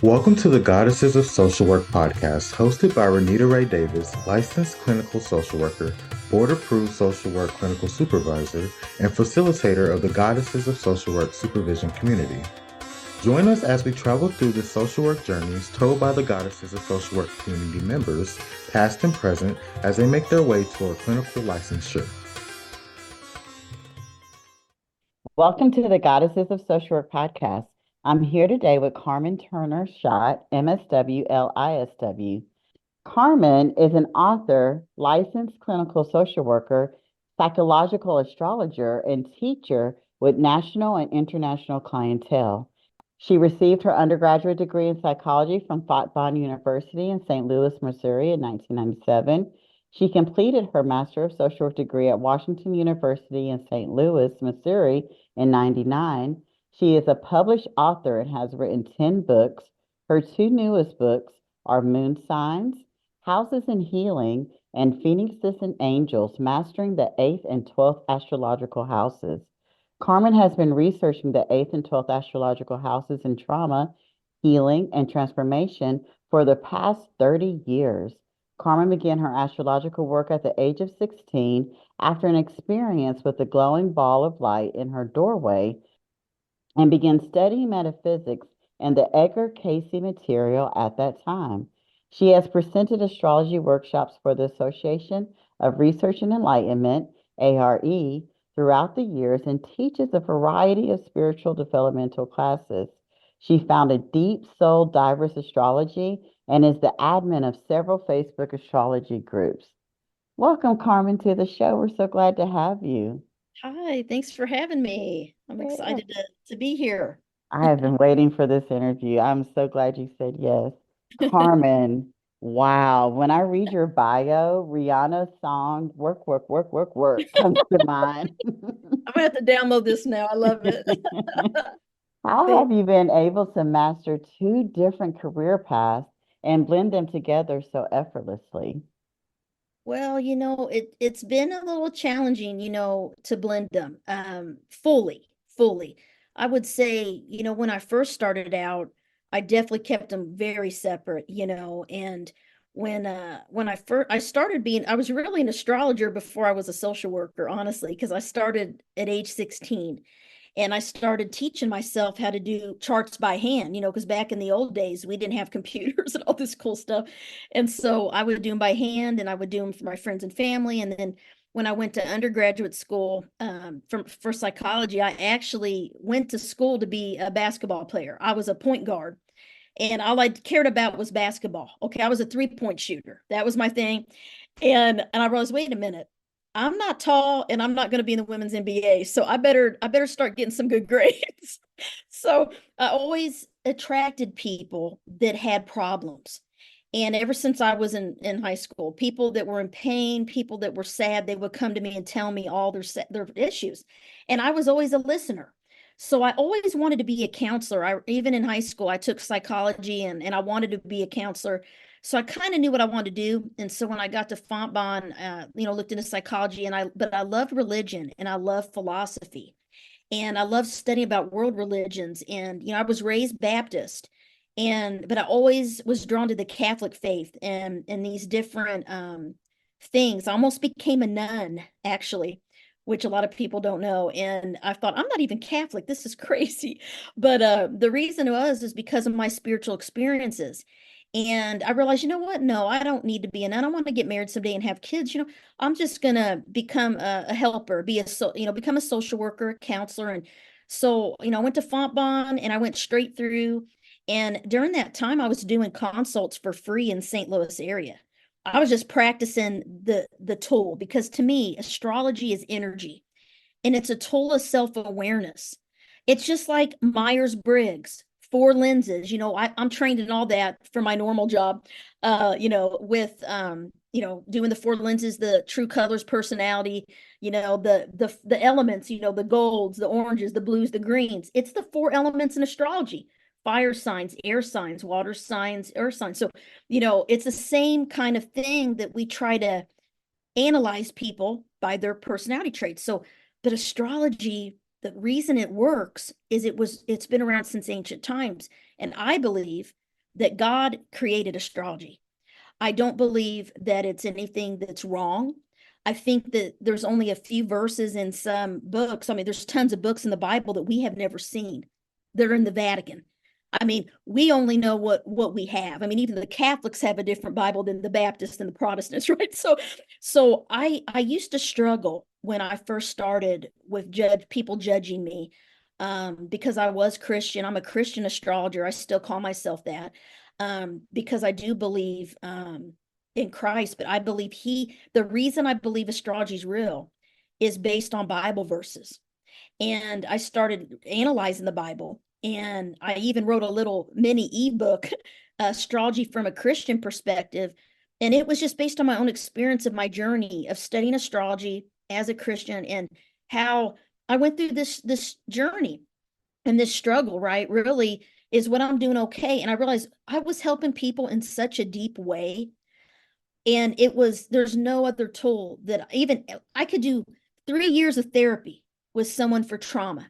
Welcome to the Goddesses of Social Work podcast, hosted by Renita Ray Davis, licensed clinical social worker, board approved social work clinical supervisor, and facilitator of the Goddesses of Social Work supervision community. Join us as we travel through the social work journeys told by the Goddesses of Social Work community members, past and present, as they make their way toward clinical licensure. Welcome to the Goddesses of Social Work podcast. I'm here today with Carmen Turner Schott, MSW LISW. Carmen is an author, licensed clinical social worker, psychological astrologer, and teacher with national and international clientele. She received her undergraduate degree in psychology from Fontbonne University in St. Louis, Missouri in 1997. She completed her Master of Social Work degree at Washington University in St. Louis, Missouri in 99. She is a published author and has written 10 books. Her two newest books are Moon Signs, Houses and Healing, and Phoenixes and Angels, Mastering the 8th and 12th Astrological Houses. Carmen has been researching the 8th and 12th astrological houses in trauma, healing, and transformation for the past 30 years. Carmen began her astrological work at the age of 16 after an experience with a glowing ball of light in her doorway and began studying metaphysics and the Edgar Cayce material at that time. She has presented astrology workshops for the Association of Research and Enlightenment, ARE, throughout the years and teaches a variety of spiritual developmental classes. She founded Deep Soul Divers Astrology and is the admin of several Facebook astrology groups. Welcome, Carmen, to the show. We're so glad to have you. Hi, thanks for having me. I'm Yeah. excited to be here. I have been waiting for this interview. I'm so glad you said yes. Carmen, wow. When I read your bio, Rihanna's song, Work, Work, Work, Work, Work, comes to mind. I'm gonna have to download this now. I love it. How Thank- have you been able to master two different career paths and blend them together so effortlessly? Well, it's been a little challenging, to blend them fully. I would say, when I first started out, I definitely kept them very separate, and when I started being I was really an astrologer before I was a social worker, honestly, because I started at age 16 and I started teaching myself how to do charts by hand, because back in the old days, we didn't have computers and all this cool stuff. And so I would do them by hand and I would do them for my friends and family. And then when I went to undergraduate school for psychology, I actually went to school to be a basketball player. I was a point guard and all I cared about was basketball. Okay, I was a 3-point shooter. That was my thing. And I realized, wait a minute, I'm not tall and I'm not going to be in the women's NBA. So I better start getting some good grades. So I always attracted people that had problems. And ever since I was in high school, people that were in pain, people that were sad, they would come to me and tell me all their issues. And I was always a listener. So I always wanted to be a counselor. Even in high school, I took psychology and I wanted to be a counselor. So I kind of knew what I wanted to do. And so when I got to Fontbonne, looked into psychology but I loved religion and I loved philosophy and I loved studying about world religions. And, I was raised Baptist but I always was drawn to the Catholic faith and these different things. I almost became a nun, actually, which a lot of people don't know. And I thought, I'm not even Catholic. This is crazy. But the reason is because of my spiritual experiences. And I realized, you know what? No, I don't need to be a nun. I want to get married someday and have kids. I'm just gonna become a helper, become a social worker, a counselor. And so, I went to Fontbonne and I went straight through. And during that time, I was doing consults for free in St. Louis area. I was just practicing the tool because to me, astrology is energy and it's a tool of self-awareness. It's just like Myers-Briggs, four lenses. I'm trained in all that for my normal job, with doing the four lenses, the true colors, personality, the elements, the golds, the oranges, the blues, the greens. It's the four elements in astrology: fire signs, air signs, water signs, earth signs. So, it's the same kind of thing that we try to analyze people by their personality traits. So, but astrology, the reason it works is it's been around since ancient times. And I believe that God created astrology. I don't believe that it's anything that's wrong. I think that there's only a few verses in some books. I mean, there's tons of books in the Bible that we have never seen. They're in the Vatican. I mean, we only know what we have. I mean, even the Catholics have a different Bible than the Baptists and the Protestants, right? So I used to struggle when I first started with people judging me, because I was Christian. I'm a Christian astrologer. I still call myself that, because I do believe in Christ. But I believe the reason I believe astrology is real is based on Bible verses. And I started analyzing the Bible. And I even wrote a little mini ebook, Astrology from a Christian Perspective. And it was just based on my own experience of my journey of studying astrology as a Christian, and how I went through this journey and this struggle, right? Really, is what I'm doing okay. And I realized I was helping people in such a deep way. And there's no other tool that I could do 3 years of therapy with someone for trauma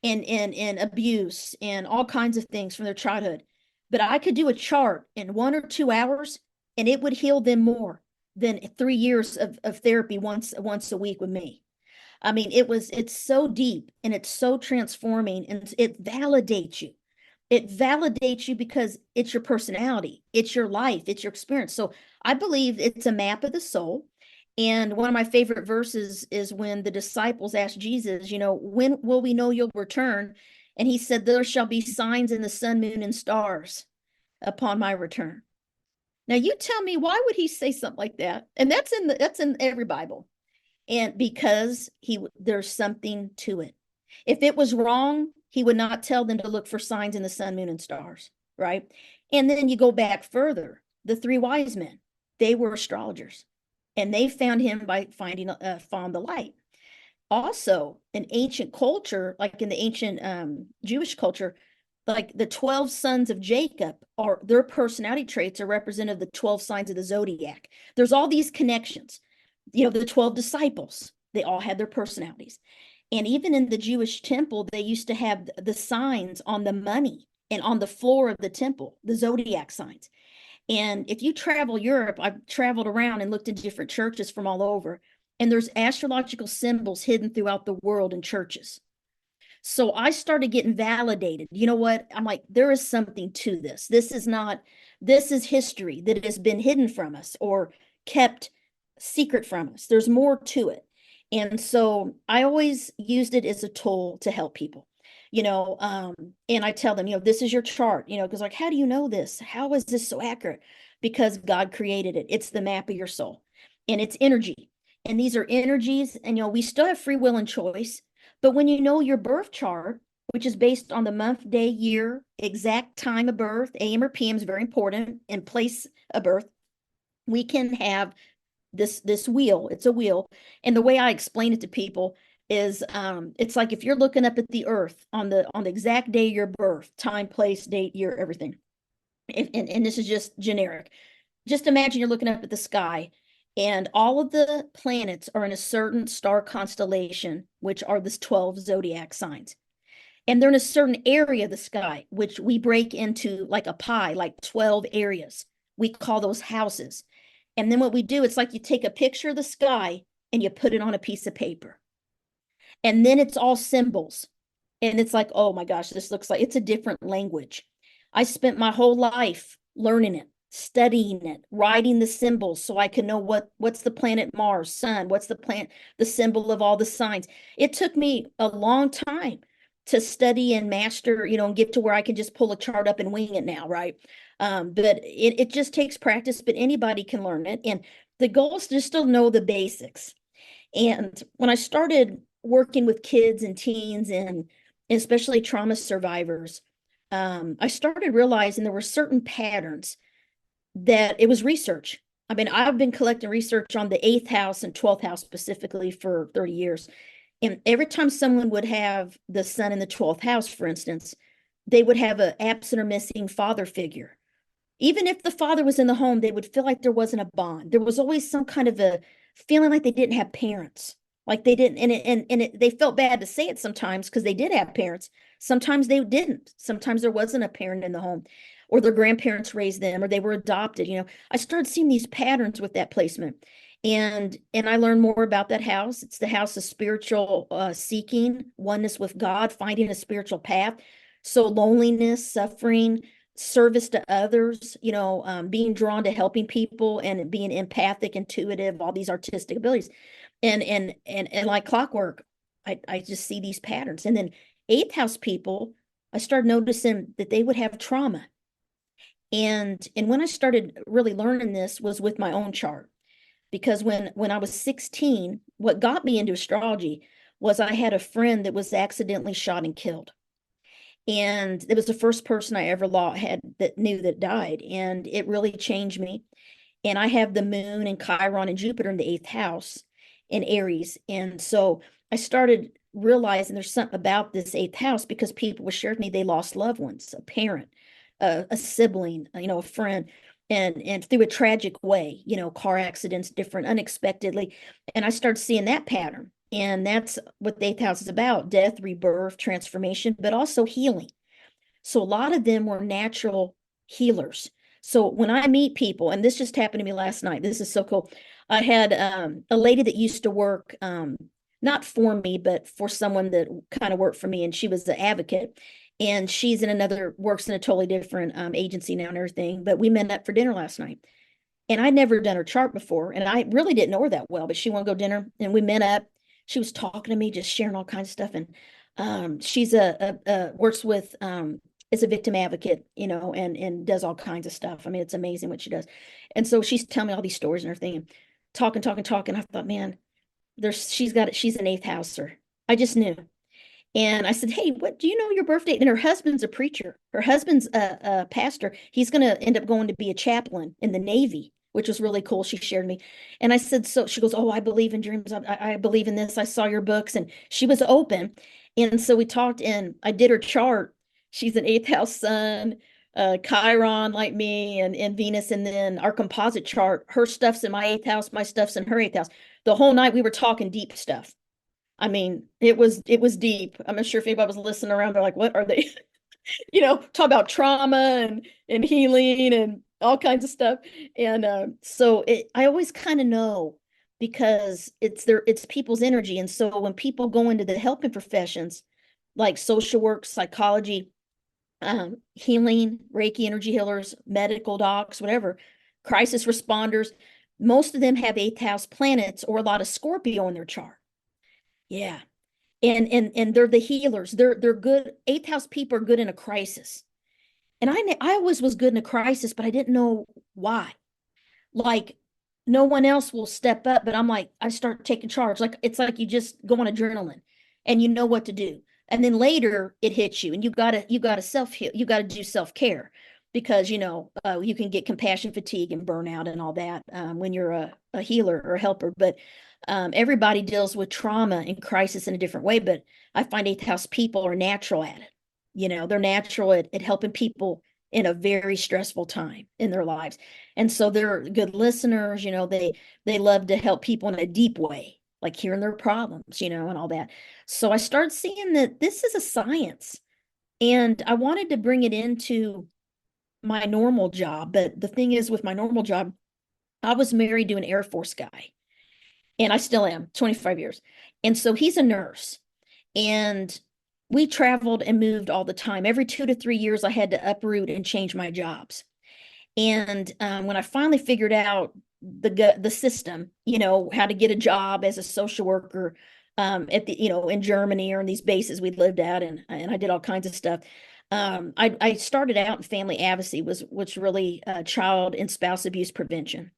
and abuse and all kinds of things from their childhood. But I could do a chart in 1 or 2 hours, and it would heal them more than 3 years of therapy once a week with me. I mean, it's so deep and it's so transforming, and it validates you. It validates you because it's your personality, it's your life, it's your experience. So I believe it's a map of the soul. And one of my favorite verses is when the disciples asked Jesus, when will we know you'll return? And he said, there shall be signs in the sun, moon, and stars upon my return. Now you tell me, why would he say something like that? And that's in every Bible. And because there's something to it. If it was wrong, he would not tell them to look for signs in the sun, moon, and stars, right? And then you go back further, the three wise men, they were astrologers, and they found him by found the light. Also, in ancient culture, like in the ancient Jewish culture, like the 12 sons of Jacob, their personality traits are represented of the 12 signs of the zodiac. There's all these connections. The 12 disciples, they all had their personalities. And even in the Jewish temple, they used to have the signs on the money and on the floor of the temple, the zodiac signs. And if you travel Europe, I've traveled around and looked at different churches from all over, and there's astrological symbols hidden throughout the world in churches. So I started getting validated. You know what? I'm like, there is something to this. This is history that has been hidden from us or kept secret from us. There's more to it. And so I always used it as a tool to help people, and I tell them, this is your chart, because like, how do you know this? How is this so accurate? Because God created it. It's the map of your soul, and it's energy. And these are energies, and, we still have free will and choice. But when you know your birth chart, which is based on the month, day, year, exact time of birth, AM or PM is very important, and place of birth, we can have this wheel. It's a wheel. And the way I explain it to people is it's like if you're looking up at the earth on the exact day of your birth, time, place, date, year, everything. And this is just generic. Just imagine you're looking up at the sky, and all of the planets are in a certain star constellation, which are the 12 zodiac signs. And they're in a certain area of the sky, which we break into like a pie, like 12 areas. We call those houses. And then what we do, it's like you take a picture of the sky and you put it on a piece of paper. And then it's all symbols. And it's like, oh my gosh, this looks like it's a different language. I spent my whole life learning it, studying it, writing the symbols so I can know what's the planet Mars, sun, what's the symbol of all the signs. It took me a long time to study and master, and get to where I can just pull a chart up and wing it now, right? But it just takes practice, but anybody can learn it. And the goal is to still know the basics. And when I started working with kids and teens and especially trauma survivors, I started realizing there were certain patterns that it was research. I mean, I've been collecting research on the 8th house and 12th house specifically for 30 years. And every time someone would have the sun in the 12th house, for instance, they would have an absent or missing father figure. Even if the father was in the home, they would feel like there wasn't a bond. There was always some kind of a feeling like they didn't have parents, like they didn't, they felt bad to say it sometimes because they did have parents. Sometimes they didn't. Sometimes there wasn't a parent in the home. or their grandparents raised them, or they were adopted. I started seeing these patterns with that placement. And I learned more about that house. It's the house of spiritual seeking, oneness with God, finding a spiritual path. So loneliness, suffering, service to others, being drawn to helping people and being empathic, intuitive, all these artistic abilities. And like clockwork, I just see these patterns. And then eighth house people, I started noticing that they would have trauma. And when I started really learning this was with my own chart. Because when I was 16, what got me into astrology was I had a friend that was accidentally shot and killed. And it was the first person I ever had that knew that died. And it really changed me. And I have the moon and Chiron and Jupiter in the eighth house in Aries. And so I started realizing there's something about this eighth house because people would share with me they lost loved ones, a parent, a sibling, a friend, and through a tragic way, car accidents, different, unexpectedly. And I started seeing that pattern. And that's what the eighth house is about: death, rebirth, transformation, but also healing. So a lot of them were natural healers. So when I meet people, and this just happened to me last night, this is so cool. I had a lady that used to work, not for me, but for someone that kind of worked for me, and she was the advocate. And she's works in a totally different agency now and everything. But we met up for dinner last night. And I'd never done her chart before, and I really didn't know her that well, but she wanted to go dinner, and we met up. She was talking to me, just sharing all kinds of stuff. And she's works with is a victim advocate, and does all kinds of stuff. I mean, it's amazing what she does. And so she's telling me all these stories and everything, and talking. I thought, man, she's an eighth houser. I just knew. And I said, hey, what do you know your birth date? And her husband's a preacher. Her husband's a pastor. He's going to end up going to be a chaplain in the Navy, which was really cool. She shared me. And I said, so she goes, oh, I believe in dreams. I believe in this. I saw your books. And she was open. And so we talked, and I did her chart. She's an eighth house sun, Chiron like me, and Venus. And then our composite chart, her stuff's in my eighth house, my stuff's in her eighth house. The whole night we were talking deep stuff. I mean, it was deep. I'm not sure if anybody was listening around. They're like, what are they? Talk about trauma and healing and all kinds of stuff. And so I always kind of know, because it's people's energy. And so when people go into the helping professions like social work, psychology, healing, Reiki energy healers, medical docs, whatever, crisis responders, most of them have eighth house planets or a lot of Scorpio in their chart. Yeah. And they're the healers. They're good. Eighth house people are good in a crisis. And I always was good in a crisis, but I didn't know why. Like no one else will step up, but I'm like, I start taking charge. Like it's like you just go on adrenaline and you know what to do. And then later it hits you, and you gotta self-heal. You gotta do self-care, because you can get compassion fatigue and burnout and all that when you're a healer or a helper. But everybody deals with trauma and crisis in a different way. But I find eighth house people are natural at it. They're natural at helping people in a very stressful time in their lives. And so they're good listeners. They love to help people in a deep way, like hearing their problems, and all that. So I started seeing that this is a science, and I wanted to bring it into my normal job. But the thing is, with my normal job, I was married to an Air Force guy, and I still am, 25 years. And so he's a nurse, and we traveled and moved all the time. Every 2 to 3 years, I had to uproot and change my jobs. And when I finally figured out the system, how to get a job as a social worker at the, in Germany or in these bases we lived at, and I did all kinds of stuff. I started out in family advocacy, which really child and spouse abuse prevention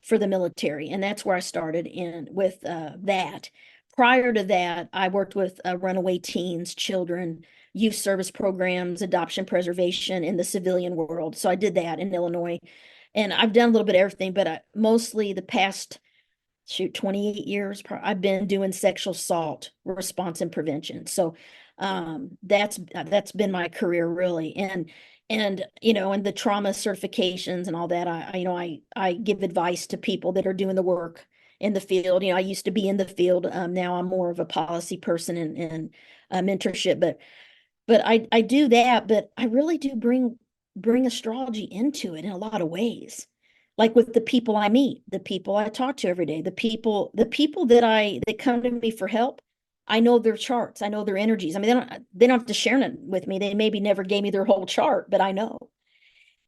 for the military, and that's where I started in with that. Prior to that, I worked with runaway teens, children, youth service programs, adoption preservation in the civilian world. So I did that in Illinois, and I've done a little bit of everything, but mostly the past 28 years, I've been doing sexual assault response and prevention. So that's been my career really. And the trauma certifications and all that, I give advice to people that are doing the work in the field. I used to be in the field. Now I'm more of a policy person and mentorship, but I do that. But I really do bring bring astrology into it in a lot of ways. Like with the people I meet, the people I talk to every day, the people that come to me for help, I know their charts, I know their energies. I mean, they don't have to share it with me. They maybe never gave me their whole chart, but I know.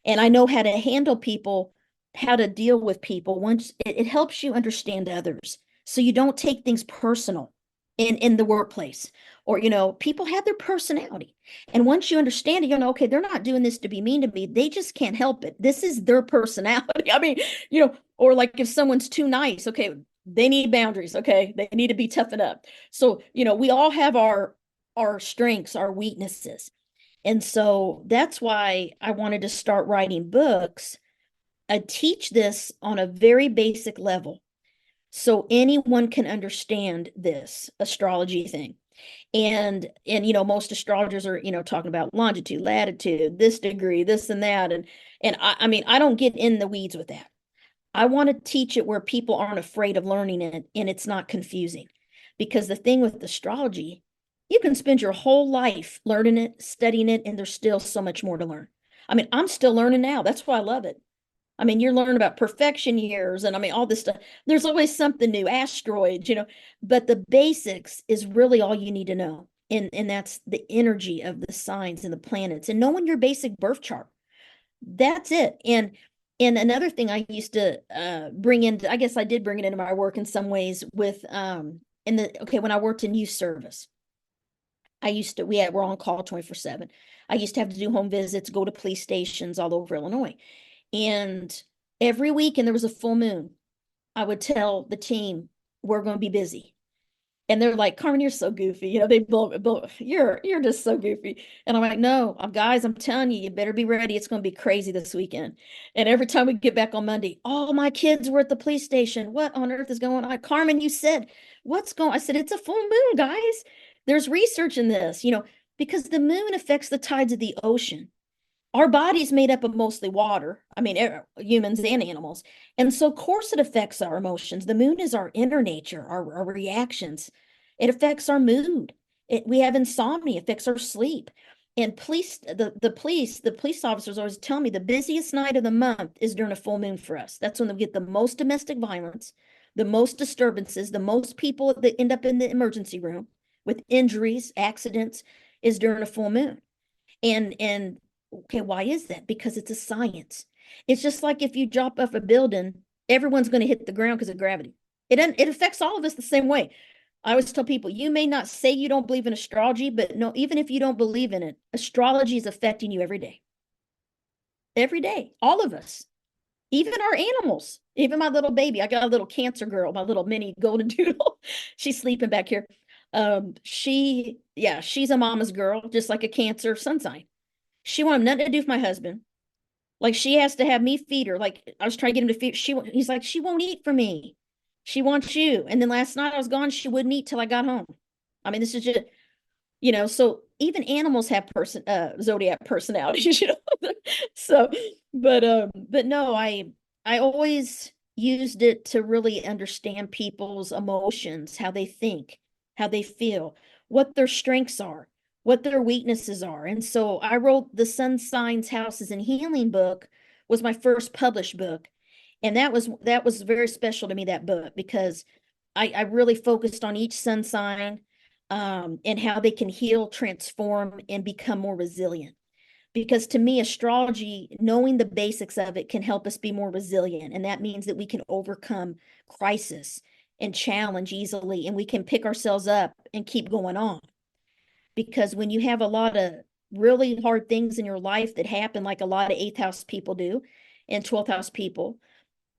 And I know how to handle people, how to deal with people. Once it helps you understand others, so you don't take things personal in the workplace. Or, people have their personality, and once you understand it, okay, they're not doing this to be mean to me, they just can't help it, this is their personality. I mean, or like if someone's too nice, okay, they need boundaries, okay, they need to be toughened up. So we all have our strengths, our weaknesses. And so that's why I wanted to start writing books. I teach this on a very basic level so anyone can understand this astrology thing. And most astrologers are, talking about longitude, latitude, this degree, this and that. And I mean, I don't get in the weeds with that. I want to teach it where people aren't afraid of learning it and it's not confusing. Because the thing with astrology, you can spend your whole life learning it, studying it, and there's still so much more to learn. I mean, I'm still learning now. That's why I love it. I mean, you're learning about perfection years and I mean, all this stuff. There's always something new, asteroids, but the basics is really all you need to know. And that's the energy of the signs and the planets and knowing your basic birth chart. That's it. And another thing I used to bring in, I guess I did bring it into my work in some ways with when I worked in youth service, we're on call 24/7. I used to have to do home visits, go to police stations all over Illinois. And every week, and there was a full moon, I would tell the team, we're going to be busy. And they're like, Carmen, you're so goofy. They blow, you're just so goofy. And I'm like, no, guys, I'm telling you, you better be ready. It's going to be crazy this weekend. And every time we get back on Monday, all my kids were at the police station. What on earth is going on? Carmen, you said, I said, it's a full moon, guys. There's research in this, because the moon affects the tides of the ocean. Our body's made up of mostly water. I mean, humans and animals. And so, of course, it affects our emotions. The moon is our inner nature, our reactions. It affects our mood. We have insomnia, it affects our sleep. And the police officers always tell me the busiest night of the month is during a full moon for us. That's when we get the most domestic violence, the most disturbances, the most people that end up in the emergency room with injuries, accidents, is during a full moon. And okay, why is that? Because it's a science. It's just like if you drop off a building, everyone's going to hit the ground because of gravity. It affects all of us the same way. I always tell people, you may not say you don't believe in astrology, but no, even if you don't believe in it, astrology is affecting you every day. Every day, all of us, even our animals, even my little baby. I got a little Cancer girl, my little mini golden doodle. She's sleeping back here. She's a mama's girl, just like a Cancer sun sign. She wanted nothing to do with my husband. Like she has to have me feed her. Like I was trying to get him to feed. He's like, she won't eat for me. She wants you. And then last night I was gone. She wouldn't eat till I got home. I mean, this is just, so even animals have zodiac personalities, So, but no, I always used it to really understand people's emotions, how they think, how they feel, what their strengths are, what their weaknesses are. And so I wrote the Sun Signs, Houses, and Healing book, was my first published book. And that was very special to me, that book, because I really focused on each sun sign and how they can heal, transform, and become more resilient. Because to me, astrology, knowing the basics of it, can help us be more resilient. And that means that we can overcome crisis and challenge easily, and we can pick ourselves up and keep going on. Because when you have a lot of really hard things in your life that happen, like a lot of eighth house people do, and 12th house people,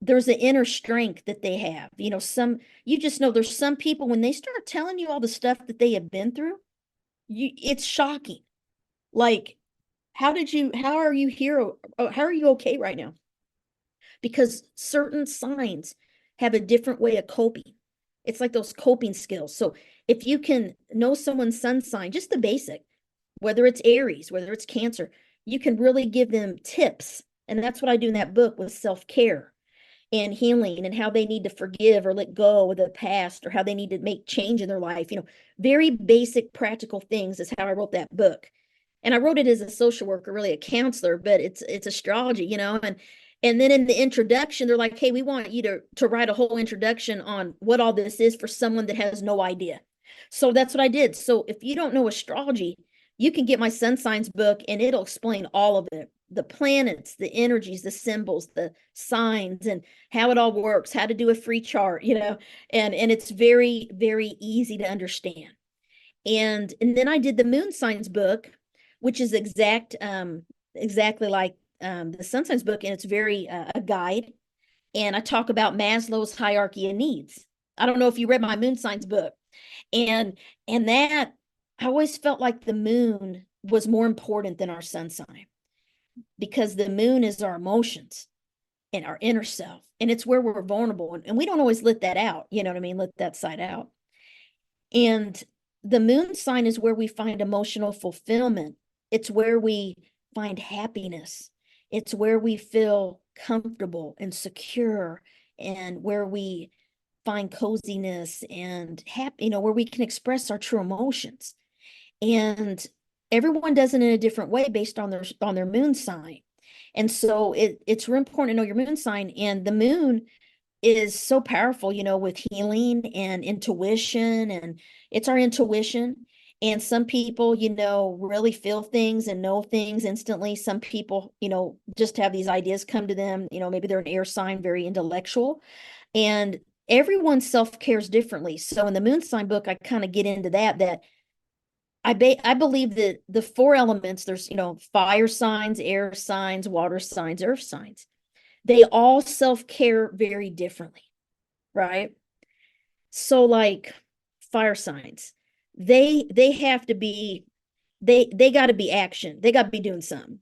there's an inner strength that they have. You just know there's some people, when they start telling you all the stuff that they have been through, it's shocking. Like, how are you here? How are you okay right now? Because certain signs have a different way of coping. It's like those coping skills. So if you can know someone's sun sign, just the basic, whether it's Aries, whether it's Cancer, you can really give them tips. And that's what I do in that book with self-care and healing, and how they need to forgive or let go of the past, or how they need to make change in their life. Very basic, practical things is how I wrote that book. And I wrote it as a social worker, really a counselor, but it's astrology, you know, and then in the introduction, they're like, hey, we want you to write a whole introduction on what all this is for someone that has no idea. So that's what I did. So if you don't know astrology, you can get my sun signs book and it'll explain all of it, the planets, the energies, the symbols, the signs, and how it all works, how to do a free chart, you know, and it's very, very easy to understand. And then I did the moon signs book, which is exactly like the sun signs book, and it's very a guide. And I talk about Maslow's hierarchy of needs. I don't know if you read my moon signs book, and and that I always felt like the moon was more important than our sun sign, because the moon is our emotions and our inner self, and it's where we're vulnerable, and we don't always let that out, you know what I mean, let that side out. And the moon sign is where we find emotional fulfillment. It's where we find happiness. It's where we feel comfortable and secure, and where we find coziness and happy, you know, where we can express our true emotions. And everyone does it in a different way based on their moon sign. And so it's real important to know your moon sign. And the moon is so powerful, you know, with healing and intuition, and it's our intuition. And some people, you know, really feel things and know things instantly. Some people, you know, just have these ideas come to them, you know, maybe they're an air sign, very intellectual, and everyone self-cares differently. So in the moon sign book, I kind of get into that I believe that the four elements, there's, you know, fire signs, air signs, water signs, earth signs, they all self-care very differently, right? So like fire signs, they have to be, they got to be action. They got to be doing something.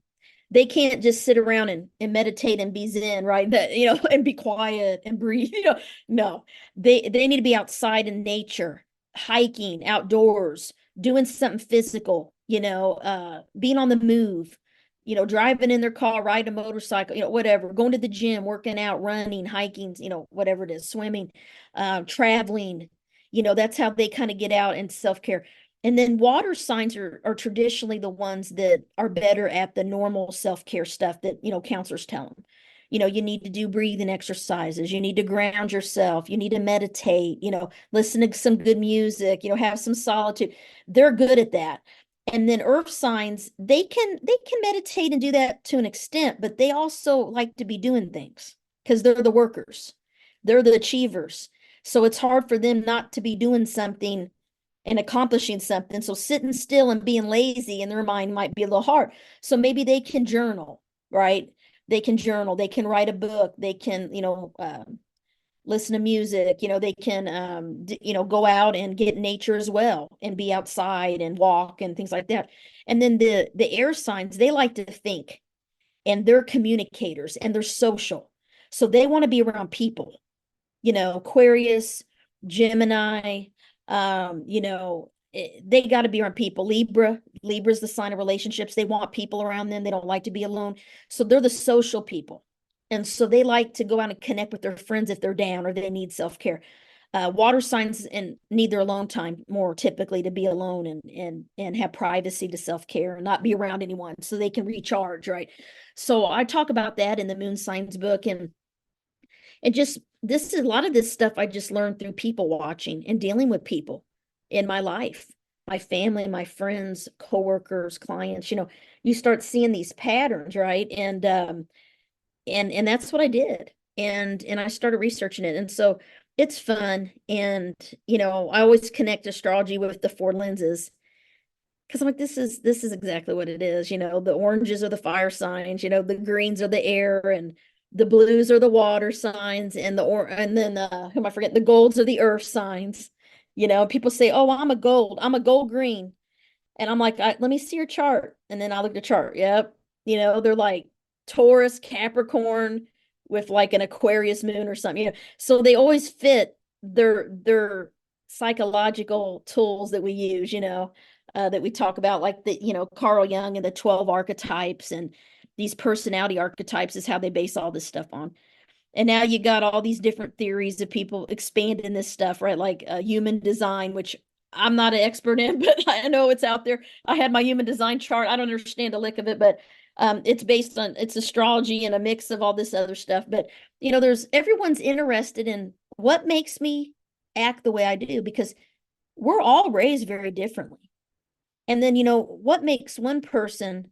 They can't just sit around and meditate and be zen, right? That, you know, and be quiet and breathe, you know. No, they need to be outside in nature, hiking, outdoors, doing something physical, you know, being on the move, you know, driving in their car, riding a motorcycle, you know, whatever, going to the gym, working out, running, hiking, you know, whatever it is, swimming, traveling, you know, that's how they kind of get out and self-care. And then water signs are traditionally the ones that are better at the normal self-care stuff that, you know, counselors tell them. You know, you need to do breathing exercises, you need to ground yourself, you need to meditate, you know, listen to some good music, you know, have some solitude. They're good at that. And then earth signs, they can meditate and do that to an extent, but they also like to be doing things because they're the workers. They're the achievers. So it's hard for them not to be doing something and accomplishing something. So sitting still and being lazy in their mind might be a little hard. So maybe they can journal, right? They can journal, they can write a book, they can, you know, listen to music, you know, they can, you know, go out and get nature as well and be outside and walk and things like that. And then the air signs, they like to think, and they're communicators and they're social. So they want to be around people, you know, Aquarius, Gemini, you know, they got to be around people. Libra's the sign of relationships. They want people around them. They don't like to be alone. So they're the social people. And so they like to go out and connect with their friends if they're down or they need self-care. Water signs and need their alone time more typically to be alone and have privacy to self-care and not be around anyone so they can recharge, right? So I talk about that in the moon signs book, and just this is a lot of this stuff I just learned through people watching and dealing with people in my life, my family, my friends, coworkers, clients, you know, you start seeing these patterns, right? And that's what I did. And I started researching it. And so it's fun. And, you know, I always connect astrology with the four lenses because I'm like, this is exactly what it is. You know, the oranges are the fire signs, you know, the greens are the air, and the blues are the water signs, and and then who am I forgetting? The golds are the earth signs. You know, people say, oh, I'm a gold green. And I'm like, let me see your chart. And then I look at the chart. Yep. You know, they're like Taurus, Capricorn with like an Aquarius moon or something. You know, so they always fit their psychological tools that we use, you know, that we talk about, like the, you know, Carl Jung and the 12 archetypes, and these personality archetypes is how they base all this stuff on. And now you got all these different theories of people expanding this stuff, right? Like human design, which I'm not an expert in, but I know it's out there. I had my human design chart. I don't understand a lick of it, but it's based on it's astrology and a mix of all this other stuff. But there's everyone's interested in what makes me act the way I do because we're all raised very differently. And then, what makes one person,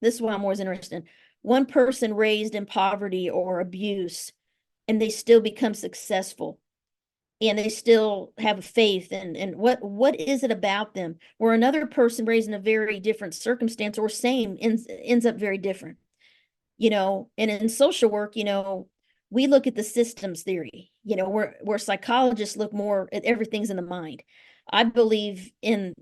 this is what I'm always interested in, one person raised in poverty or abuse, and they still become successful and they still have a faith and what is it about them where another person raised in a very different circumstance or same ends up very different, and in social work, we look at the systems theory, where psychologists look more at everything's in the mind. I believe in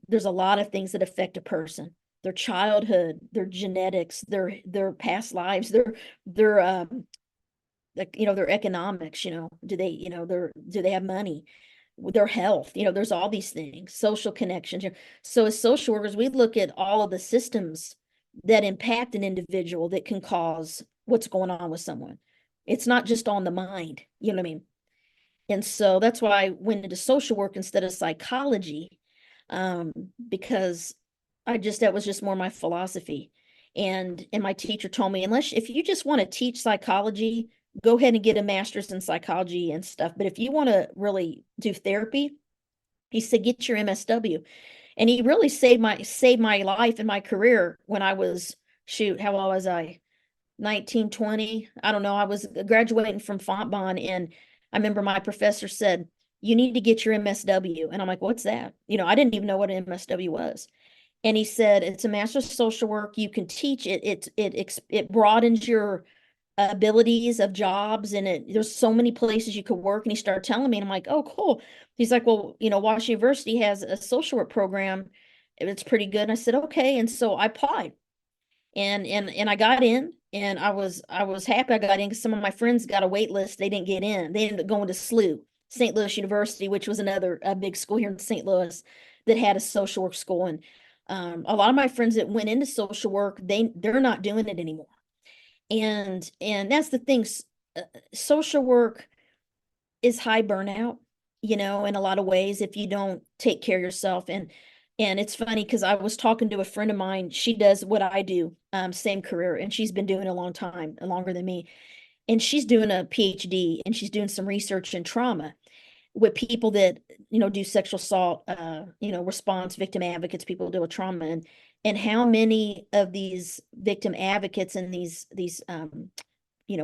there's a lot of things that affect a person, their childhood, their genetics, their past lives, their their economics, do they, do they have money, their health, there's all these things, social connections. So as social workers, we look at all of the systems that impact an individual that can cause what's going on with someone. It's not just on the mind, you know what I mean? And so that's why I went into social work instead of psychology, because that was just more my philosophy. And my teacher told me, unless if you just want to teach psychology, go ahead and get a master's in psychology and stuff. But if you want to really do therapy, he said, get your MSW. And he really saved my life and my career when I was, shoot, how old was I? 19, 20. I don't know. I was graduating from Fontbonne, and I remember my professor said, you need to get your MSW. And I'm like, what's that? I didn't even know what an MSW was. And he said, it's a master's of social work. You can teach it. It broadens your abilities of jobs, and there's so many places you could work. And he started telling me, and I'm like, oh, cool. He's like, well, Washington University has a social work program. It's pretty good. And I said, okay. And so I applied, and I got in, and I was happy I got in because some of my friends got a wait list. They didn't get in. They ended up going to SLU, St. Louis University, which was another big school here in St. Louis that had a social work school. And a lot of my friends that went into social work, they're not doing it anymore. And that's the thing. Social work is high burnout, in a lot of ways if you don't take care of yourself. And it's funny because I was talking to a friend of mine. She does what I do, same career, and she's been doing it a long time, longer than me. And she's doing a PhD, and she's doing some research in trauma with people that, do sexual assault, response victim advocates, people deal with trauma, and how many of these victim advocates and these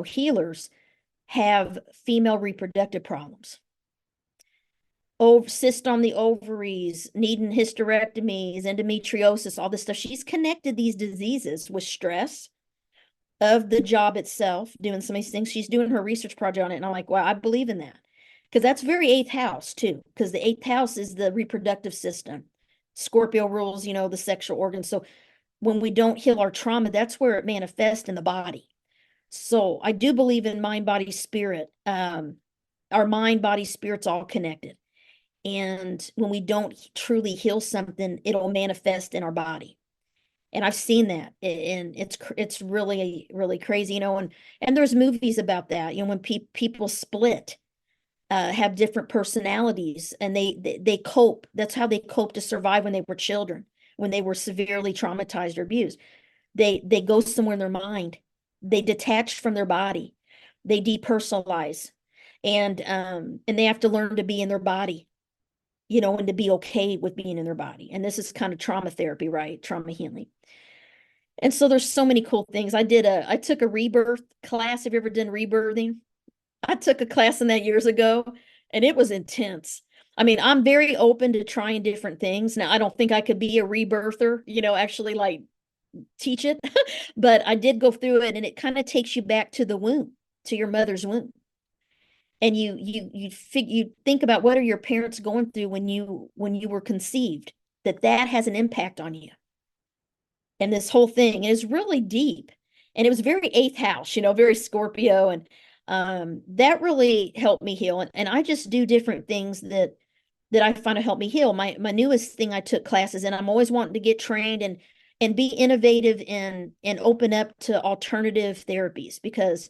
healers have female reproductive problems, cyst on the ovaries, needing hysterectomies, endometriosis, all this stuff. She's connected these diseases with stress of the job itself, doing some of these things. She's doing her research project on it, and I'm like, wow, I believe in that. Because that's very eighth house too, because the eighth house is the reproductive system. Scorpio rules, the sexual organs. So when we don't heal our trauma, that's where it manifests in the body. So I do believe in mind, body, spirit. Our mind, body, spirit's all connected. And when we don't truly heal something, it'll manifest in our body. And I've seen that, and it's really, really crazy, and there's movies about that, when people split, have different personalities, and they cope. That's how they cope to survive when they were children, when they were severely traumatized or abused. They go somewhere in their mind. They detach from their body. They depersonalize, and they have to learn to be in their body, and to be okay with being in their body. And this is kind of trauma therapy, right? Trauma healing. And so there's so many cool things. I took a rebirth class. Have you ever done rebirthing? I took a class in that years ago, and it was intense. I mean, I'm very open to trying different things. Now, I don't think I could be a rebirther, actually like teach it, but I did go through it, and it kind of takes you back to the womb, to your mother's womb. And you think about what are your parents going through when you were conceived, that has an impact on you. And this whole thing is really deep. And it was very eighth house, very Scorpio. And that really helped me heal. And I just do different things that I find to help me heal. My newest thing I took classes, and I'm always wanting to get trained and be innovative and open up to alternative therapies, because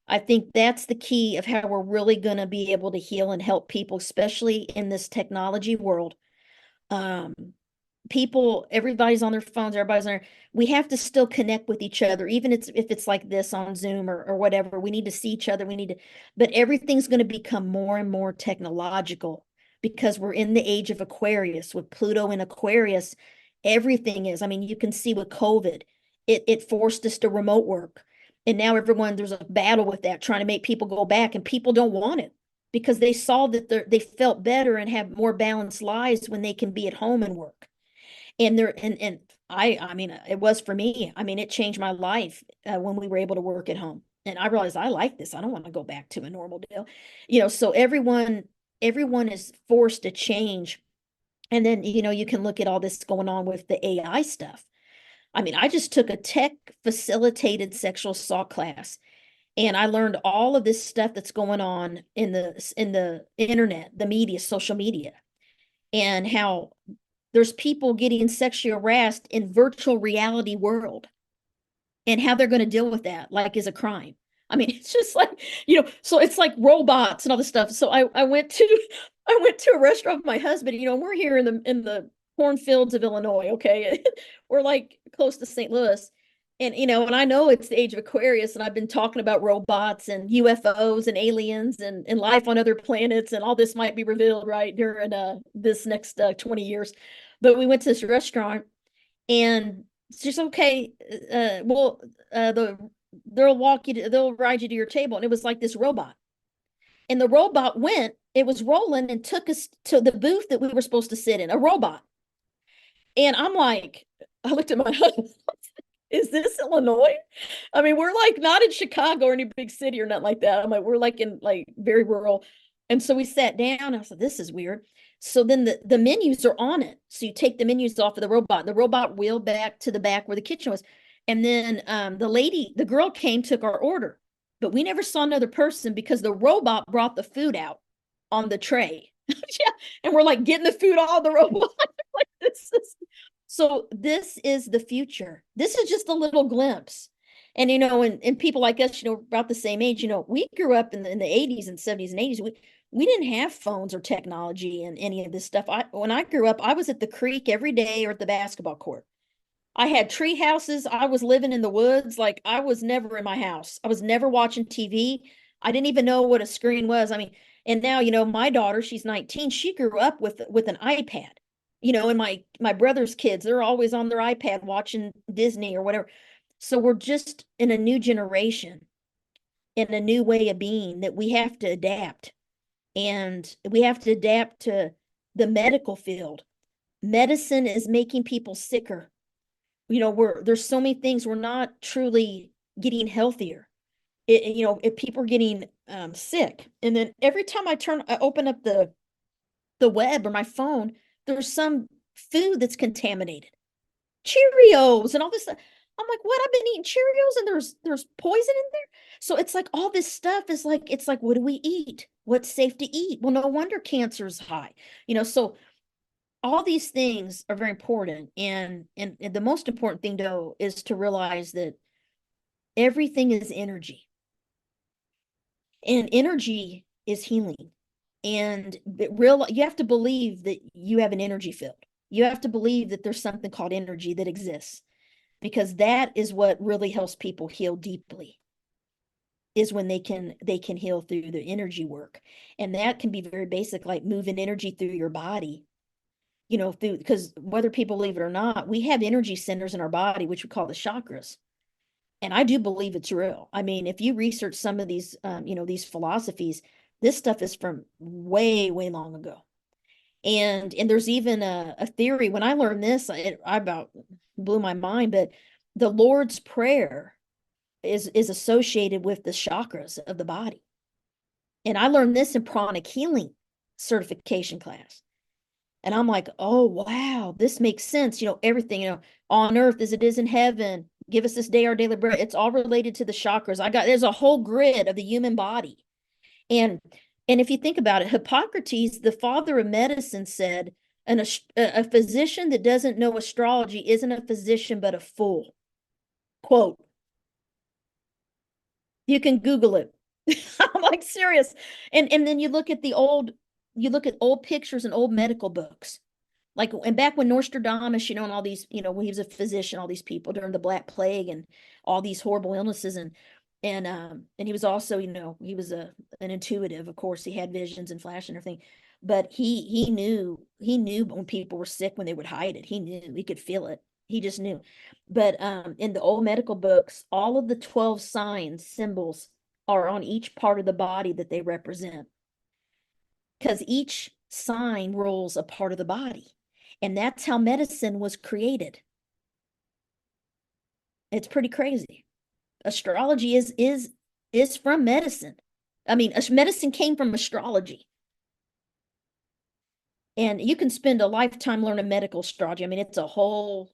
I think that's the key of how we're really going to be able to heal and help people, especially in this technology world. Um, everybody's on their phones, everybody's on we have to still connect with each other, even if it's like this on Zoom or whatever. We need to see each other. But everything's going to become more and more technological because we're in the age of Aquarius. With Pluto in Aquarius, everything is. I mean, you can see with COVID, it forced us to remote work. And now there's a battle with that, trying to make people go back, and people don't want it because they saw that they felt better and have more balanced lives when they can be at home and work. And I mean, it was for me. I mean, it changed my life when we were able to work at home. And I realized I like this. I don't want to go back to a normal deal. So everyone is forced to change. And then, you can look at all this going on with the AI stuff. I mean, I just took a tech facilitated sexual assault class, and I learned all of this stuff that's going on in the internet, the media, social media, and how there's people getting sexually harassed in virtual reality world, and how they're going to deal with that like is a crime. I mean, it's just like, so it's like robots and all this stuff. So I went to I went to a restaurant with my husband. We're here in the cornfields of Illinois, okay? We're like close to St. Louis. And I know it's the age of Aquarius, and I've been talking about robots and UFOs and aliens and life on other planets, and all this might be revealed right during this next 20 years. But we went to this restaurant, and it's just okay. Well, they'll ride you to your table, and it was like this robot. And the robot it was rolling and took us to the booth that we were supposed to sit in, a robot. And I looked at my husband, is this Illinois? I mean, we're like not in Chicago or any big city or nothing like that. I'm like, we're like in like very rural. And so we sat down. I said, this is weird. So then the menus are on it. So you take the menus off of the robot. The robot wheeled back to the back where the kitchen was. And then the girl came, took our order. But we never saw another person because the robot brought the food out on the tray. Yeah. And we're like getting the food all the robot. Like this is the future. This is just a little glimpse. And people like us, about the same age, we grew up in the 80s and 70s and 80s. We didn't have phones or technology and any of this stuff. When I grew up, I was at the creek every day or at the basketball court. I had tree houses. I was living in the woods. Like, I was never in my house. I was never watching TV. I didn't even know what a screen was. I mean, and now, my daughter, she's 19. She grew up with an iPad. And my brother's kids, they're always on their iPad watching Disney or whatever. So we're just in a new generation, in a new way of being, that we have to adapt. And we have to adapt to the medical field. Medicine is making people sicker. There's so many things, we're not truly getting healthier. If people are getting sick, and then every time I open up the web or my phone, there's some food that's contaminated. Cheerios and all this stuff. I'm like, what? I've been eating Cheerios and there's poison in there. So it's like all this stuff is like, it's like, what do we eat? What's safe to eat? Well, no wonder cancer's high. So all these things are very important. And the most important thing, though, is to realize that everything is energy. And energy is healing. And you have to believe that you have an energy field. You have to believe that there's something called energy that exists, because that is what really helps people heal deeply, is when they can heal through the energy work. And that can be very basic, like moving energy through your body, because whether people believe it or not, we have energy centers in our body, which we call the chakras. And I do believe it's real. I mean, if you research some of these, these philosophies, this stuff is from way, way long ago. And there's even a theory. When I learned this, I about blew my mind, but the Lord's Prayer is associated with the chakras of the body. And I learned this in pranic healing certification class. And I'm like, oh, wow, this makes sense. Everything, on earth as it is in heaven, give us this day our daily bread. It's all related to the chakras. There's a whole grid of the human body. And if you think about it, Hippocrates, the father of medicine, said, a physician that doesn't know astrology isn't a physician, but a fool. Quote. You can Google it. I'm like, serious. And then you look at old pictures and old medical books. Like, and back when Nostradamus, and all these, when he was a physician, all these people during the Black Plague and all these horrible illnesses, and he was also, he was an intuitive. Of course, he had visions and flash and everything, but he knew when people were sick, when they would hide it. He knew, he could feel it. He just knew. But in the old medical books, all of the 12 signs, symbols are on each part of the body that they represent, because each sign rules a part of the body. And that's how medicine was created. It's pretty crazy. Astrology is from medicine. I mean, medicine came from astrology. And you can spend a lifetime learning medical astrology. I mean, it's a whole,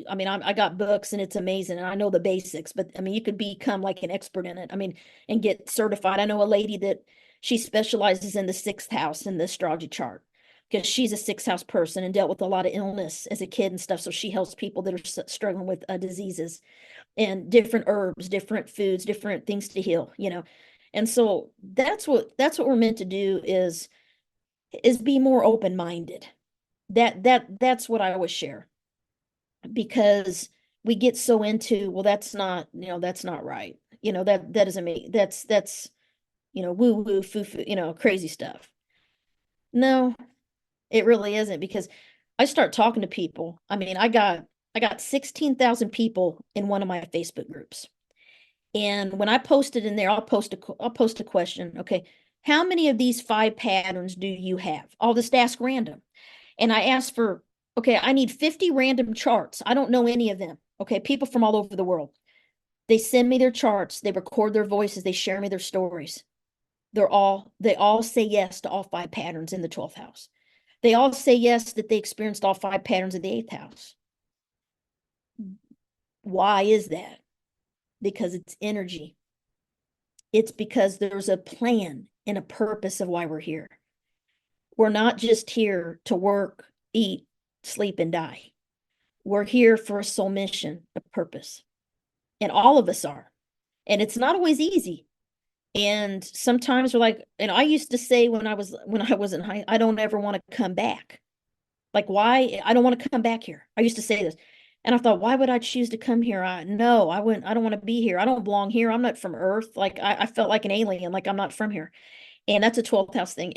I got books and it's amazing. And I know the basics, but I mean, you could become like an expert in it. I mean, and get certified. I know a lady that she specializes in the sixth house in the astrology chart, because she's a sixth house person and dealt with a lot of illness as a kid and stuff. So she helps people that are struggling with diseases and different herbs, different foods, different things to heal. And so that's what we're meant to do, is be more open-minded. That's what I always share, because we get so into, well, that's not, that's not right. That doesn't make, that's woo woo foo foo, crazy stuff. No, it really isn't, because I start talking to people. I mean, I got 16,000 people in one of my Facebook groups. And when I post it in there, I'll post a question. Okay, how many of these 5 patterns do you have? I'll just ask random. And I ask for, okay, I need 50 random charts. I don't know any of them. Okay, people from all over the world. They send me their charts, they record their voices, they share me their stories. They all say yes to all 5 patterns in the 12th house. They all say yes that they experienced all 5 patterns in the 8th house. Why is that? Because it's energy. It's because there's a plan and a purpose of why we're here. We're not just here to work, eat, sleep, and die. We're here for a soul mission, a purpose. And all of us are. And it's not always easy. And sometimes we're like, and I used to say when I was in high, I don't ever want to come back. Like, why? I don't want to come back here. I used to say this. And I thought, why would I choose to come here? No, I wouldn't. I don't want to be here. I don't belong here. I'm not from Earth. Like, I felt like an alien, like I'm not from here. And that's a 12th house thing.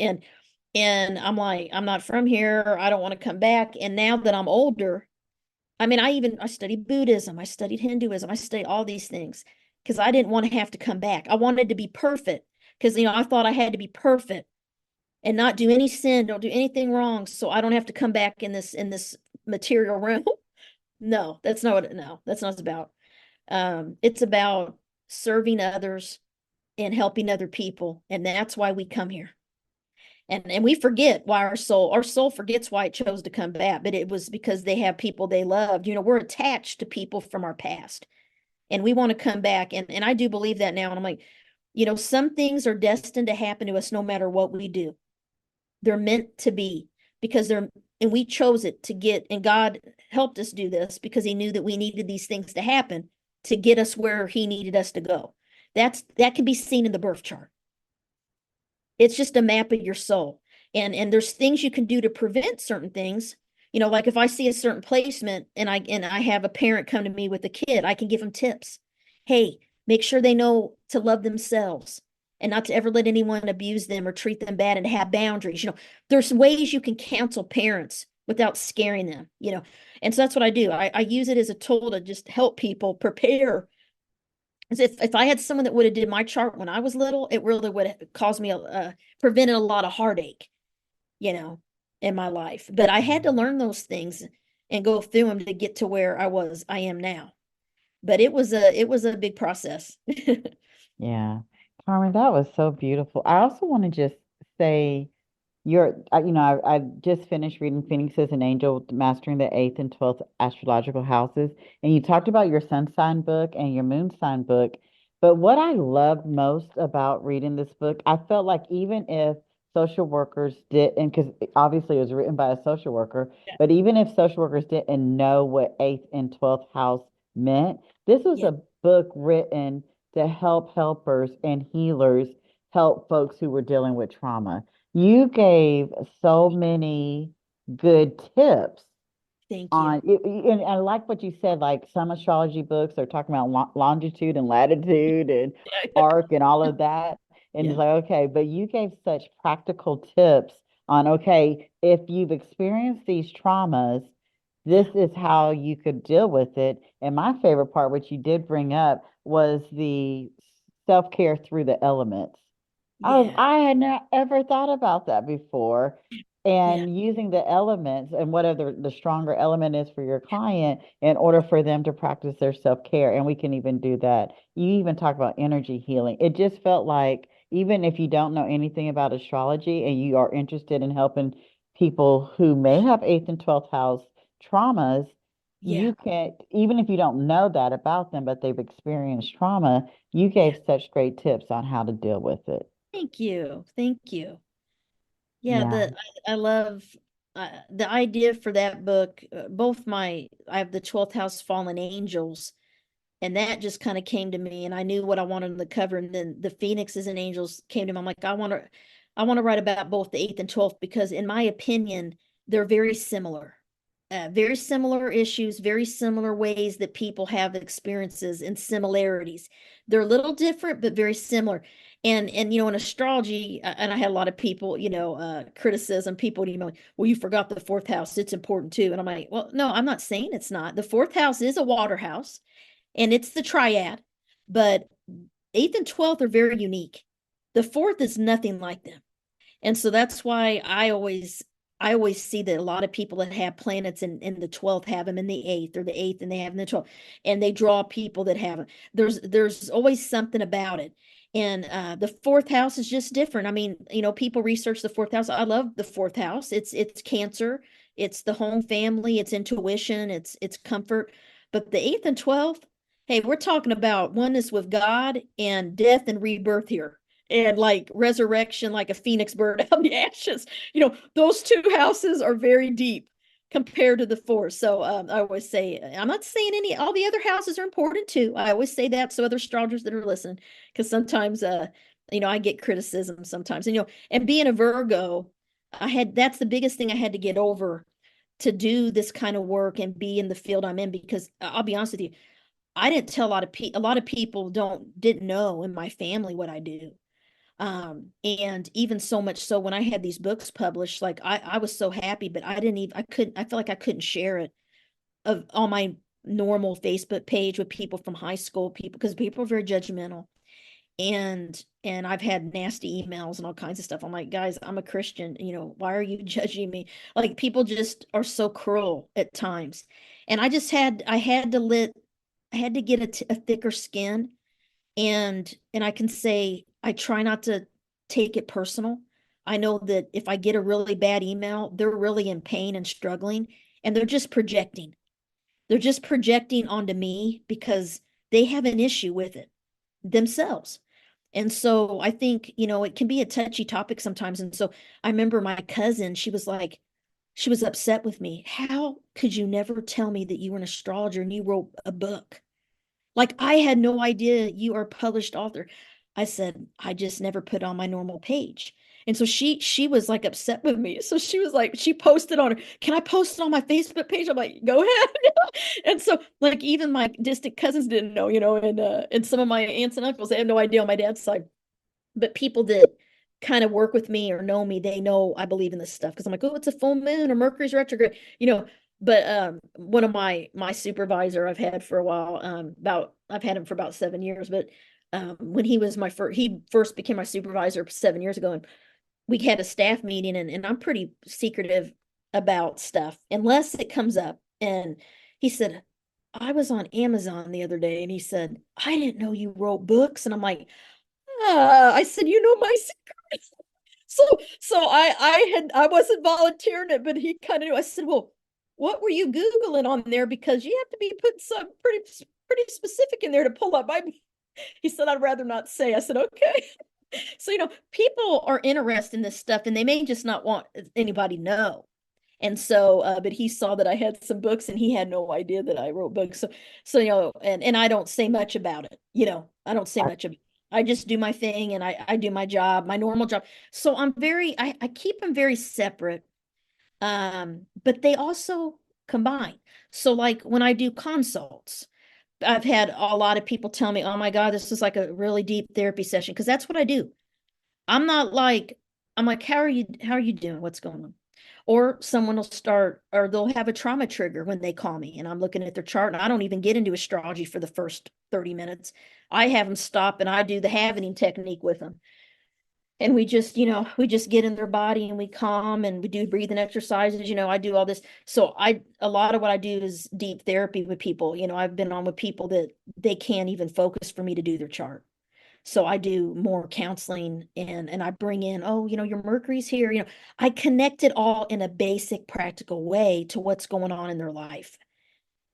And I'm like, I'm not from here. I don't want to come back. And now that I'm older, I mean, I studied Buddhism. I studied Hinduism. I studied all these things because I didn't want to have to come back. I wanted to be perfect, because, I thought I had to be perfect and not do any sin, don't do anything wrong, so I don't have to come back in this material realm. No, that's not what it's about. It's about serving others and helping other people, and that's why we come here. And we forget why our soul forgets why it chose to come back, but it was because they have people they loved. We're attached to people from our past, and we want to come back. And I do believe that now. And I'm like, some things are destined to happen to us no matter what we do. They're meant to be, because and we chose it to get, and God helped us do this because he knew that we needed these things to happen to get us where he needed us to go. That can be seen in the birth chart. It's just a map of your soul. And there's things you can do to prevent certain things. Like if I see a certain placement and I have a parent come to me with a kid, I can give them tips. Hey, make sure they know to love themselves and not to ever let anyone abuse them or treat them bad, and have boundaries. There's ways you can counsel parents without scaring them. And so that's what I do. I use it as a tool to just help people prepare. As if I had someone that would have did my chart when I was little, it really would have caused me prevented a lot of heartache, in my life. But I had to learn those things and go through them to get to where I am now. But it was a big process. Yeah. Carmen, that was so beautiful. I also want to just say I just finished reading Phoenix as an Angel, Mastering the Eighth and 12th Astrological Houses. And you talked about your sun sign book and your moon sign book. But what I loved most about reading this book, I felt like even if social workers didn't, because obviously it was written by a social worker, but even if social workers didn't know what eighth and 12th house meant, this was Yeah. a book written to help helpers and healers help folks who were dealing with trauma. You gave so many good tips Thank you. on it, and I like what you said, like some astrology books are talking about longitude and latitude and arc and all of that. And it's Yeah. like, okay, but you gave such practical tips on, okay, if you've experienced these traumas, this Yeah. is how you could deal with it. And my favorite part, which you did bring up, was the self-care through the elements. Yeah. I had not ever thought about that before. Yeah. And using the elements and whatever the stronger element is for your client in order for them to practice their self-care. And we can even do that. You even talk about energy healing. It just felt like even if you don't know anything about astrology and you are interested in helping people who may have eighth and 12th house traumas, Yeah. you can, even if you don't know that about them, but they've experienced trauma, you Yeah. gave such great tips on how to deal with it. Thank you. Thank you. Yeah, Yeah. I love the idea for that book. Both I have the 12th house fallen angels, and that just kind of came to me, and I knew what I wanted on the cover, and then the phoenixes and angels came to me. I'm like, I want to write about both the 8th and 12th because in my opinion, they're very similar issues, very similar ways that people have experiences and similarities. They're a little different, but very similar. And in astrology, and I had a lot of people, criticism, people would email me, well, you forgot the fourth house. It's important too. And I'm like, well, no, I'm not saying it's not. The fourth house is a water house and it's the triad, but eighth and 12th are very unique. The fourth is nothing like them. And so that's why I always see that a lot of people that have planets in the 12th have them in the eighth, or the eighth and they have in the 12th, and they draw people that have them. There's always something about it. And the fourth house is just different. I mean, people research the fourth house. I love the fourth house. It's Cancer, it's the home family, it's intuition, it's comfort. But the eighth and 12th, hey, we're talking about oneness with God and death and rebirth here, and like resurrection, like a phoenix bird out of the ashes. Those two houses are very deep compared to the four. So I always say, I'm not saying all the other houses are important too. I always say that so other astrologers that are listening, because sometimes I get criticism sometimes. And being a Virgo, that's the biggest thing I had to get over to do this kind of work and be in the field I'm in, because I'll be honest with you, I didn't tell a lot of people didn't know in my family what I do. And even so much so when I had these books published, like I was so happy, but I felt like I couldn't share it on my normal Facebook page with people from high school, people, because people are very judgmental. And I've had nasty emails and all kinds of stuff. I'm like, guys, I'm a Christian, why are you judging me? Like, people just are so cruel at times. And I had to get a thicker skin, and I can say I try not to take it personal. I know that if I get a really bad email, they're really in pain and struggling, and they're just projecting. They're just projecting onto me because they have an issue with it themselves. And so I think, it can be a touchy topic sometimes. And so I remember my cousin, she was upset with me. How could you never tell me that you were an astrologer and you wrote a book? Like, I had no idea you are a published author. I said, I just never put on my normal page. And so she was like upset with me. So she was like, she posted on her, can I post it on my Facebook page? I'm like, go ahead. And so, like, even my distant cousins didn't know, and some of my aunts and uncles, they had no idea on my dad's side. But people that kind of work with me or know me, they know I believe in this stuff, because I'm like, oh, it's a full moon or Mercury's retrograde, But one of my supervisor I've had for a while, I've had him for about 7 years, but when he first became my supervisor 7 years ago, and we had a staff meeting, and I'm pretty secretive about stuff unless it comes up. And he said, I was on Amazon the other day, and he said, I didn't know you wrote books. And I'm like, I said, my secret. So I wasn't volunteering it, but he kind of knew. I said, well, what were you Googling on there? Because you have to be putting some pretty specific in there to pull up my. He said, I'd rather not say. I said, okay. So, people are interested in this stuff, and they may just not want anybody to know. And so, but he saw that I had some books, and he had no idea that I wrote books. So, and I don't say much about it. I don't say much of it. I just do my thing, and I do my job, my normal job. So I keep them very separate. But they also combine. So like when I do consults, I've had a lot of people tell me, oh my God, this is like a really deep therapy session. Cause that's what I do. I'm not like, I'm like, how are you doing? What's going on? Or someone will start, or they'll have a trauma trigger when they call me and I'm looking at their chart and I don't even get into astrology for the first 30 minutes. I have them stop and I do the Havening technique with them. And we just, we just get in their body and we calm and we do breathing exercises. I do all this. So a lot of what I do is deep therapy with people. I've been on with people that they can't even focus for me to do their chart. So I do more counseling and I bring in, oh, your Mercury's here. I connect it all in a basic, practical way to what's going on in their life.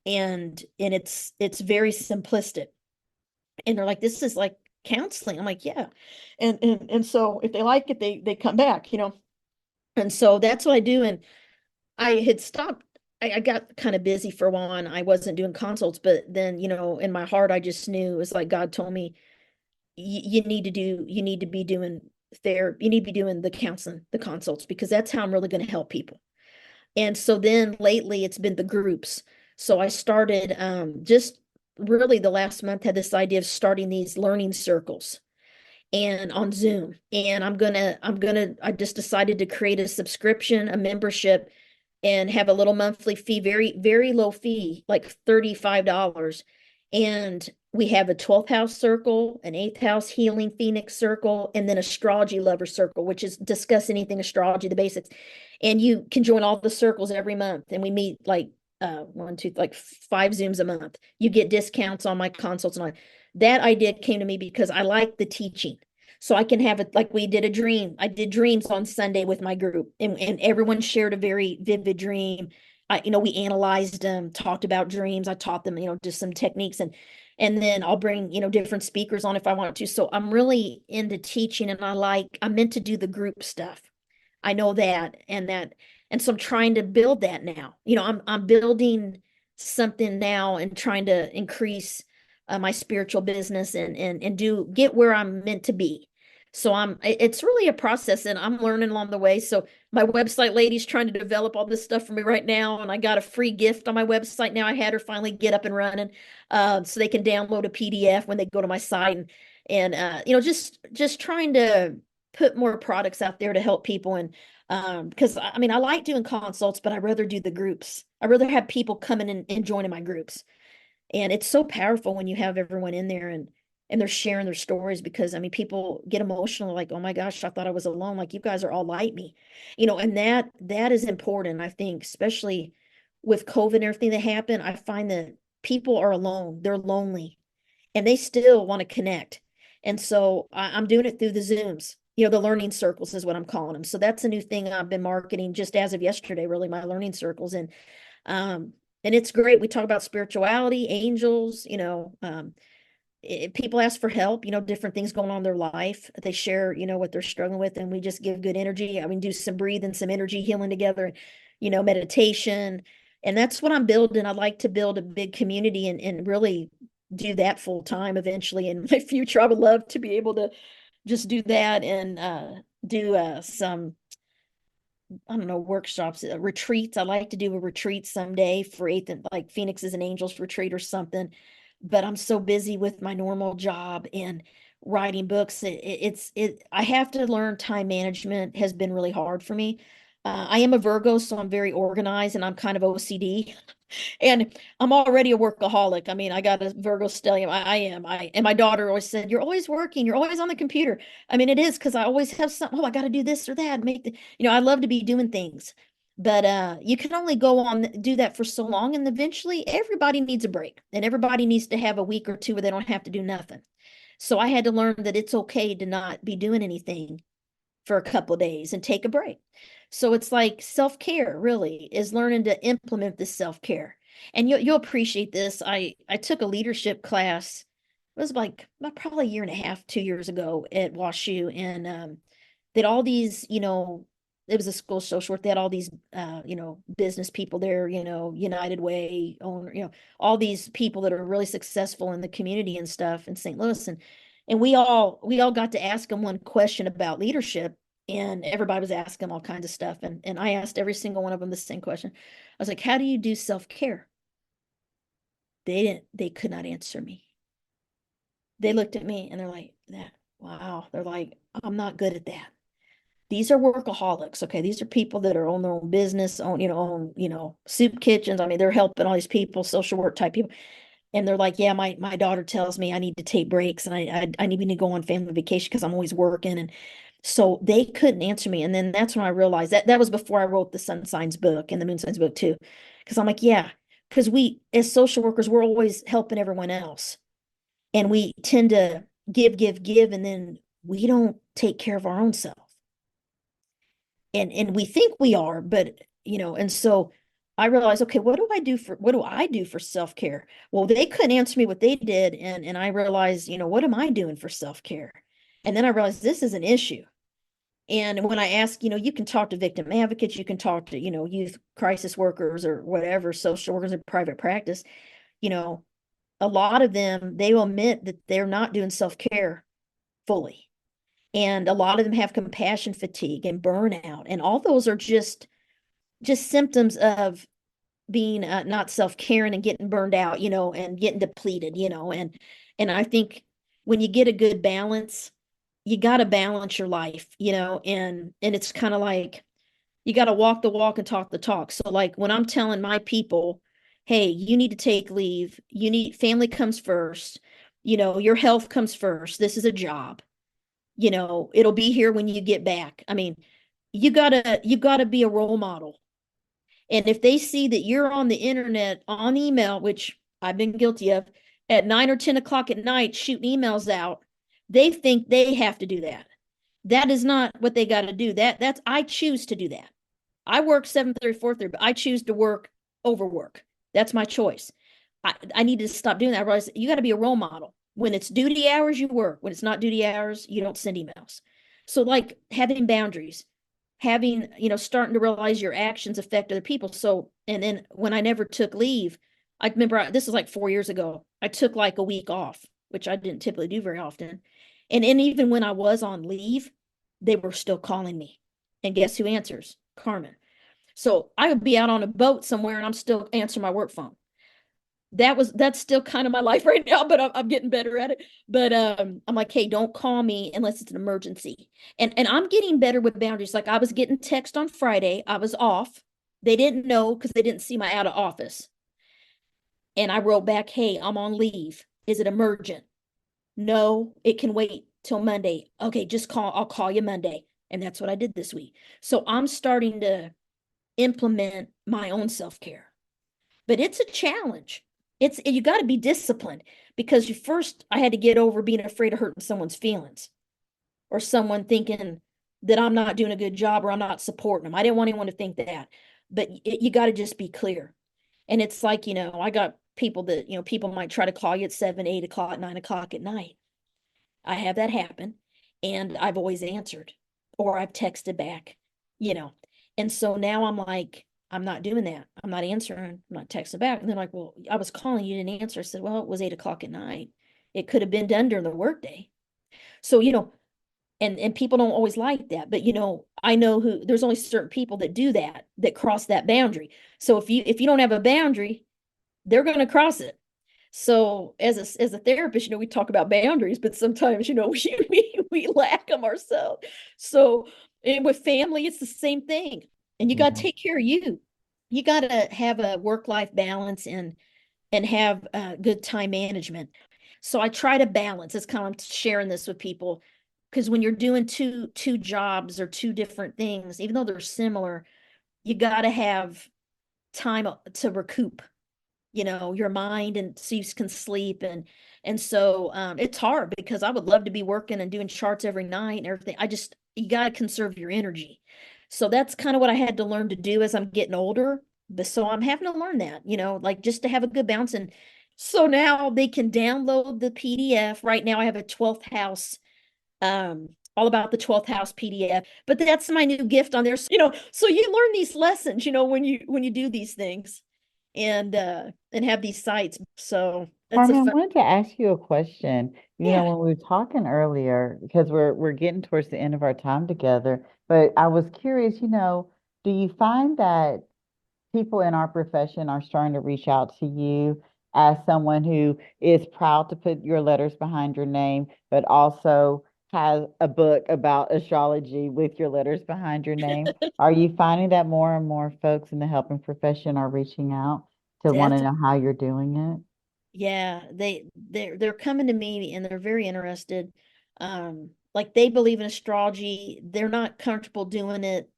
And it's very simplistic. And they're like, this is like counseling. I'm like, yeah. And so if they like it, they come back. And so that's what I do. And I had stopped. I got kind of busy for a while and I wasn't doing consults, but then, in my heart, I just knew it was like God told me you need to be doing therapy, you need to be doing the counseling, the consults, because that's how I'm really going to help people. And so then lately it's been the groups. So I started just really the last month had this idea of starting these learning circles and on Zoom. And I just decided to create a subscription, a membership, and have a little monthly fee, very, very low fee, like $35. And we have a 12th house circle, an 8th house healing phoenix circle, and then astrology lover circle, which is discuss anything astrology, the basics. And you can join all the circles every month. And we meet like one, two, like 5 Zooms a month. You get discounts on my consults and all that idea came to me because I like the teaching. So I can have it like we did a dream. I did dreams on Sunday with my group and everyone shared a very vivid dream. We analyzed them, talked about dreams. I taught them, just some techniques and then I'll bring, different speakers on if I want to. So I'm really into teaching and I'm meant to do the group stuff. I know and so I'm trying to build that now. I'm building something now and trying to increase my spiritual business and get where I'm meant to be. So it's really a process and I'm learning along the way. So my website lady's trying to develop all this stuff for me right now. And I got a free gift on my website now. I had her finally get up and running, so they can download a PDF when they go to my site and just trying to put more products out there to help people. And because I mean, I like doing consults, but I'd rather do the groups. I'd rather have people coming and joining my groups. And it's so powerful when you have everyone in there and they're sharing their stories because I mean people get emotional like, oh my gosh, I thought I was alone. Like you guys are all like me. And that is important, I think, especially with COVID and everything that happened. I find that people are alone, they're lonely, and they still want to connect. And so I'm doing it through the Zooms. The learning circles is what I'm calling them. So that's a new thing I've been marketing just as of yesterday, really, my learning circles. Um, and it's great. We talk about spirituality, angels, people ask for help, different things going on in their life. They share, what they're struggling with, and we just give good energy. I mean, do some breathing, some energy healing together, meditation. And that's what I'm building. I'd like to build a big community and really do that full time eventually in my future. I would love to be able to just do that and do some, I don't know, workshops, retreats. I'd like to do a retreat someday for eighth and like Phoenixes and Angels retreat or something. But I'm so busy with my normal job and writing books. I have to learn time management has been really hard for me. I am a Virgo, so I'm very organized and I'm kind of OCD. And I'm already a workaholic. I mean, I got a Virgo stellium. I am. And my daughter always said, "You're always working. You're always on the computer." I mean, it is because I always have something. Oh, I got to do this or that. I love to be doing things, but you can only go on do that for so long, and eventually everybody needs a break, and everybody needs to have a week or two where they don't have to do nothing. So I had to learn that it's okay to not be doing anything for a couple of days and take a break. So it's like self-care really is learning to implement this self-care. And you'll appreciate this. I took a leadership class. It was like about probably a year and a half, 2 years ago at WashU, and that all these, it was a school of social work. They had all these, business people there, United Way owner, all these people that are really successful in the community and stuff in St. Louis. And we all got to ask them one question about leadership. and everybody was asking all kinds of stuff. And I asked every single one of them the same question. I was like, how do you do self-care? They could not answer me. They looked at me and they're like, that, wow. They're like, I'm not good at that. These are workaholics. Okay. These are people that are on their own business, own soup kitchens. I mean, they're helping all these people, social work type people. And they're like, yeah, my daughter tells me I need to take breaks and I need to go on family vacation because I'm always working. And so they couldn't answer me. And then that's when I realized that was before I wrote the Sun Signs book and the Moon Signs book too. Because I'm like, yeah, because we as social workers, we're always helping everyone else. And we tend to give, and then we don't take care of our own self. And we think we are, but and so I realized, okay, what do I do for self-care? Well, they couldn't answer me what they did, and I realized, what am I doing for self-care? And then I realized this is an issue. And when I ask, you can talk to victim advocates, you can talk to, youth crisis workers or whatever, social workers in private practice, you know, a lot of them, they will admit that they're not doing self-care fully. And a lot of them have compassion fatigue and burnout. And all those are just symptoms of being not self-caring and getting burned out, and getting depleted, and I think when you get a good balance, you got to balance your life, and it's kind of like you got to walk the walk and talk the talk. So like when I'm telling my people, hey, you need to take leave, family comes first, your health comes first. This is a job, it'll be here when you get back. I mean, you gotta be a role model. And if they see that you're on the internet, on email, which I've been guilty of, at 9 or 10 o'clock at night, shooting emails out, they think they have to do that. That is not what they got to do. That's I choose to do that. I work 7:30, 4:30, but I choose to work overwork. That's my choice. I need to stop doing that. I realize you got to be a role model. When it's duty hours, you work. When it's not duty hours, you don't send emails. So like having boundaries, having, starting to realize your actions affect other people. So, and then when I never took leave, I remember this was like 4 years ago. I took like a week off, which I didn't typically do very often. And even when I was on leave, they were still calling me. And guess who answers? Carmen. So I would be out on a boat somewhere and I'm still answering my work phone. That's still kind of my life right now, but I'm getting better at it. But I'm like, hey, don't call me unless it's an emergency. And I'm getting better with boundaries. Like I was getting text on Friday, I was off. They didn't know because they didn't see my out of office. And I wrote back, hey, I'm on leave. Is it emergent? No, it can wait till Monday. Okay, just call. I'll call you Monday. And that's what I did this week. So I'm starting to implement my own self-care. But it's a challenge. You got to be disciplined because I had to get over being afraid of hurting someone's feelings or someone thinking that I'm not doing a good job or I'm not supporting them. I didn't want anyone to think that. But you got to just be clear. And it's like, I got people that, people might try to call you at 7, 8 o'clock, 9 o'clock at night. I have that happen and I've always answered or I've texted back, you know. And so now I'm like, I'm not doing that. I'm not answering. I'm not texting back. And they're like, well, I was calling, you didn't answer. I said, well, it was 8 o'clock at night. It could have been done during the workday. So, and people don't always like that, but I know there's only certain people that do that cross that boundary. So if you don't have a boundary, they're going to cross it. So as a therapist, we talk about boundaries, but sometimes, we lack them ourselves. So and with family, it's the same thing. And you got to take care of you. You got to have a work-life balance and have good time management. So I try to balance. It's kind of sharing this with people because when you're doing two jobs or two different things, even though they're similar, you got to have time to recoup, your mind, and so you can sleep. And so it's hard because I would love to be working and doing charts every night and everything. You got to conserve your energy. So that's kind of what I had to learn to do as I'm getting older. But so I'm having to learn that, like just to have a good balance. And so now they can download the PDF. Right now I have a 12th house, all about the 12th house PDF, but that's my new gift on there. So, so you learn these lessons, when you do these things and have these sites. So That's a Carmen, I fun. wanted to ask you a question. Yeah, When we were talking earlier, because we're getting towards the end of our time together, but I was curious, do you find that people in our profession are starting to reach out to you as someone who is proud to put your letters behind your name, but also has a book about astrology with your letters behind your name? Are you finding that more and more folks in the helping profession are reaching out to want to definitely. know how you're doing it? Yeah, they're coming to me and they're very interested. Like they believe in astrology. They're not comfortable doing it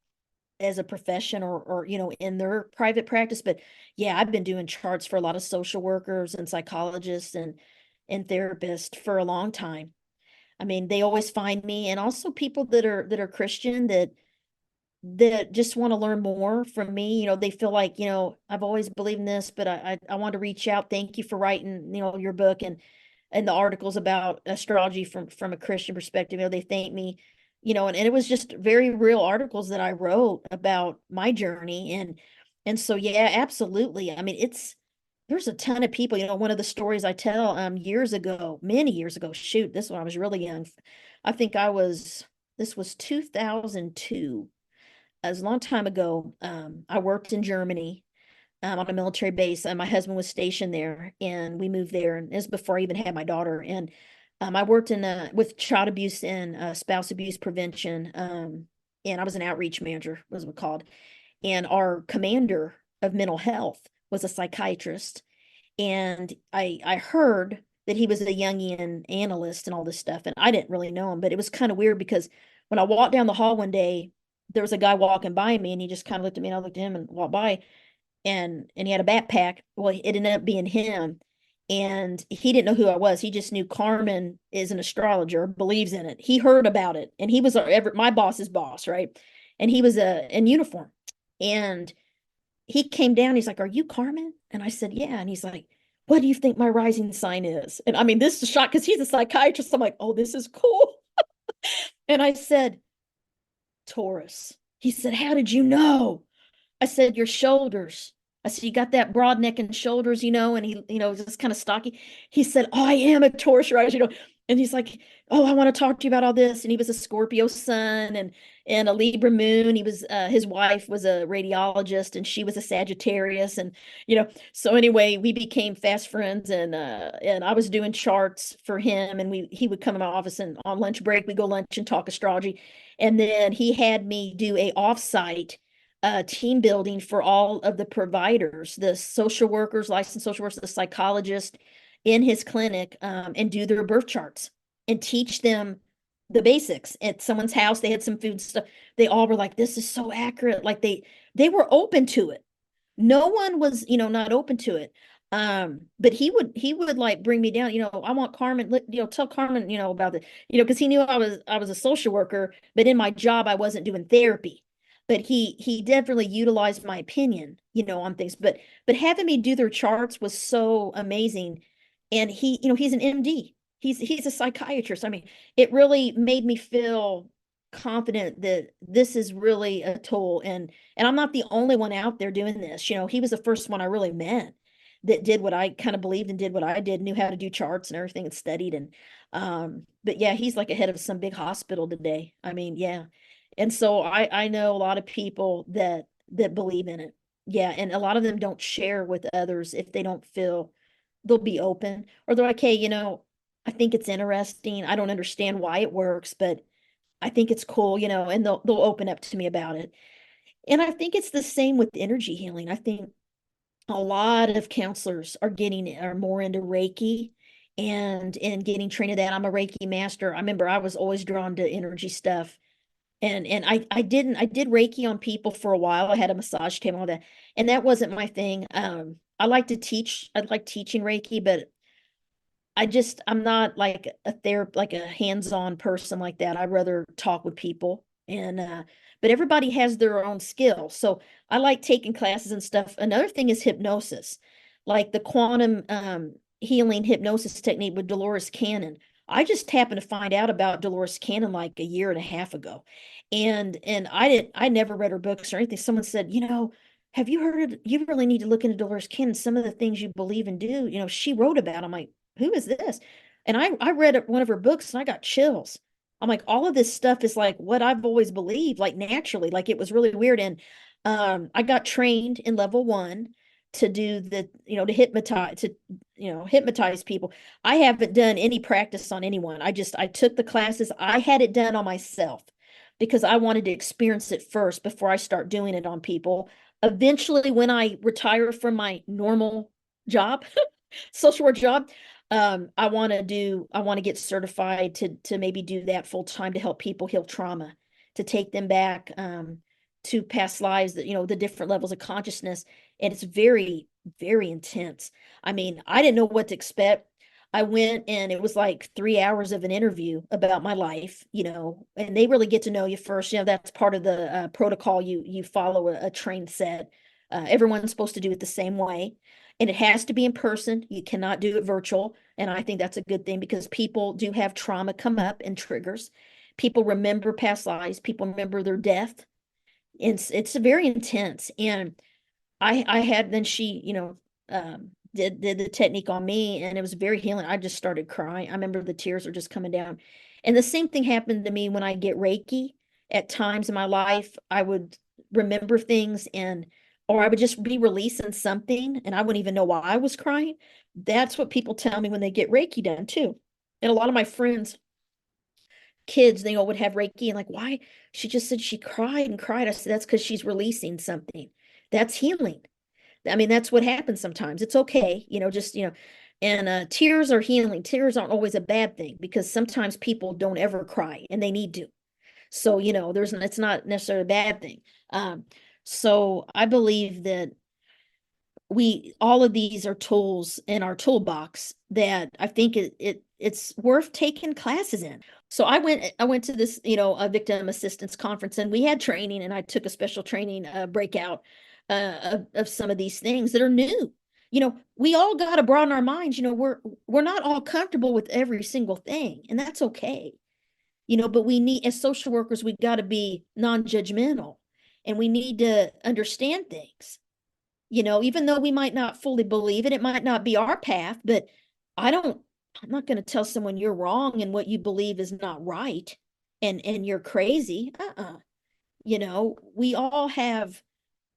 as a profession or in their private practice, but yeah, I've been doing charts for a lot of social workers and psychologists and therapists for a long time. I mean, they always find me, and also people that are Christian that just want to learn more from me. They feel like, I've always believed in this, but I want to reach out. Thank you for writing, your book and the articles about astrology from a Christian perspective. They thank me, and it was just very real articles that I wrote about my journey. And so yeah, absolutely. I mean, there's a ton of people. One of the stories I tell years ago, many years ago, shoot, this one I was really young. I think this was 2002. As a long time ago. I worked in Germany on a military base, and my husband was stationed there, and we moved there. And this was before I even had my daughter. And I worked in with child abuse and spouse abuse prevention. And I was an outreach manager, was what called. And our commander of mental health was a psychiatrist. And I heard that he was a Jungian analyst and all this stuff, and I didn't really know him, but it was kind of weird because when I walked down the hall one day, there was a guy walking by me, and he just kind of looked at me, and I looked at him and walked by, and he had a backpack. Well, it ended up being him, and he didn't know who I was. He just knew Carmen is an astrologer, believes in it. He heard about it, and he was my boss's boss, right? And he was in uniform, and he came down. He's like, "Are you Carmen?" And I said, "Yeah." And he's like, "What do you think my rising sign is?" And I mean, this is a shock because he's a psychiatrist. I'm like, "Oh, this is cool." And I said, "Taurus." He said, "How did you know?" I said, "Your shoulders." I said, "You got that broad neck and shoulders, and he, just kind of stocky." He said, "Oh, I am a Taurus rising." And he's like, "Oh, I want to talk to you about all this." And he was a Scorpio sun and a Libra moon. He was his wife was a radiologist, and she was a Sagittarius. And so anyway, we became fast friends, and I was doing charts for him, and he would come to my office, and on lunch break we go lunch and talk astrology. And then he had me do a offsite team building for all of the providers, the social workers, licensed social workers, the psychologist in his clinic, and do their birth charts and teach them the basics. At someone's house, they had some food stuff. They all were like, "This is so accurate." Like they were open to it. No one was, not open to it. But he would like bring me down, "I want Carmen, tell Carmen, about it, because he knew I was a social worker, but in my job I wasn't doing therapy. But he definitely utilized my opinion, on things. But having me do their charts was so amazing. And he's an MD. He's a psychiatrist. I mean, it really made me feel confident that this is really a tool. And I'm not the only one out there doing this. He was the first one I really met that did what I kind of believed and did what I did, knew how to do charts and everything and studied. And but yeah, he's like a head of some big hospital today. I mean, yeah. And so I know a lot of people that believe in it. Yeah, and a lot of them don't share with others if they don't feel they'll be open, or they're like, "Hey, I think it's interesting. I don't understand why it works, but I think it's cool," and they'll open up to me about it. And I think it's the same with energy healing. I think a lot of counselors are more into Reiki and getting trained in that. I'm a Reiki master. I remember I was always drawn to energy stuff. And I did Reiki on people for a while. I had a massage table and all that. And that wasn't my thing. I like to teach. I like teaching Reiki, but I'm not like a like a hands-on person like that. I'd rather talk with people. And but everybody has their own skill. So I like taking classes and stuff. Another thing is hypnosis, like the quantum healing hypnosis technique with Dolores Cannon. I just happened to find out about Dolores Cannon like a year and a half ago. And I never read her books or anything. Someone said, have you heard of, you really need to look into Dolores Cannon, some of the things you believe and do, she wrote about. I'm like, who is this? And I read one of her books and I got chills. I'm like, all of this stuff is like what I've always believed, like naturally, like it was really weird. And I got trained in level 1 to do the, to hypnotize people. I haven't done any practice on anyone. I took the classes. I had it done on myself because I wanted to experience it first before I start doing it on people. Eventually, when I retire from my normal job, social work job, I want to get certified to maybe do that full time to help people heal trauma, to take them back to past lives, that the different levels of consciousness. And it's very, very intense. I mean, I didn't know what to expect. I went and it was like 3 hours of an interview about my life, and they really get to know you first. That's part of the protocol. You follow a trained set. Everyone's supposed to do it the same way, and it has to be in person. You cannot do it virtual. And I think that's a good thing because people do have trauma come up and triggers. People remember past lives. People remember their death. It's very intense. And I had, then she, did the technique on me, and it was very healing. I just started crying. I remember the tears were just coming down. And the same thing happened to me when I get Reiki. At times in my life, I would remember things, or I would just be releasing something and I wouldn't even know why I was crying. That's what people tell me when they get Reiki done too. And a lot of my friends, kids, they all would have Reiki and like, why? She just said she cried and cried. I said, that's because she's releasing something. That's healing. I mean, that's what happens sometimes. It's okay, and tears are healing. Tears aren't always a bad thing because sometimes people don't ever cry and they need to. So, it's not necessarily a bad thing. So I believe that all of these are tools in our toolbox that I think it's worth taking classes in. So I went to this, a victim assistance conference, and we had training, and I took a special training breakout of some of these things that are new. We all got to broaden our minds. We're not all comfortable with every single thing, and that's okay. But we need, as social workers, we got to be non-judgmental, and we need to understand things. Even though we might not fully believe it, it might not be our path, but I'm not going to tell someone you're wrong and what you believe is not right and you're crazy. We all have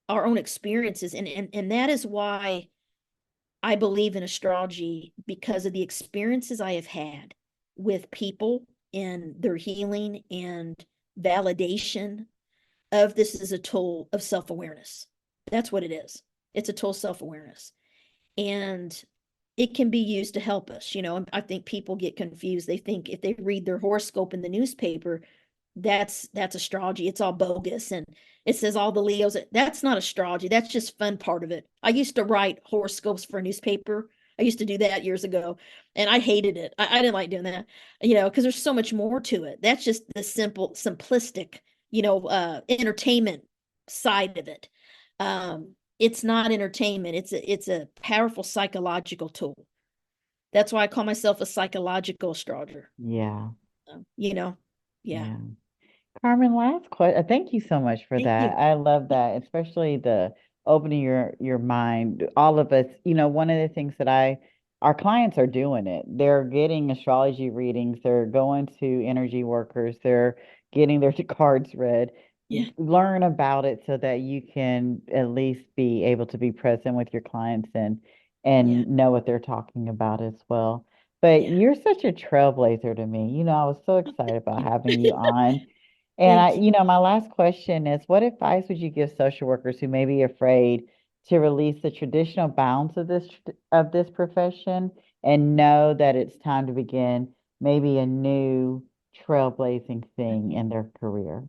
our own experiences, and that is why I believe in astrology, because of the experiences I have had with people and their healing and validation of this is a tool of self-awareness. That's what it is. It's a tool of self-awareness. And it can be used to help us. I think people get confused. They think if they read their horoscope in the newspaper, that's astrology. It's all bogus. And it says all the Leos. That's not astrology. That's just fun part of it. I used to write horoscopes for a newspaper. I used to do that years ago, and I hated it. I didn't like doing that, because there's so much more to it. That's just the simplistic, entertainment side of it. It's not entertainment. It's a powerful psychological tool. That's why I call myself a psychological astrologer. Yeah. Yeah. Yeah. Carmen, last question. Thank you so much for Thank that. you. I love that, especially the opening your mind. All of us, one of the things that our clients are doing it. They're getting astrology readings. They're going to energy workers. They're getting their cards read. Yeah. Learn about it so that you can at least be able to be present with your clients and Yeah. know what they're talking about as well. But Yeah. you're such a trailblazer to me. I was so excited about having you on. And Thank you. my last question is, what advice would you give social workers who may be afraid to release the traditional bounds of this profession and know that it's time to begin maybe a new trailblazing thing in their career?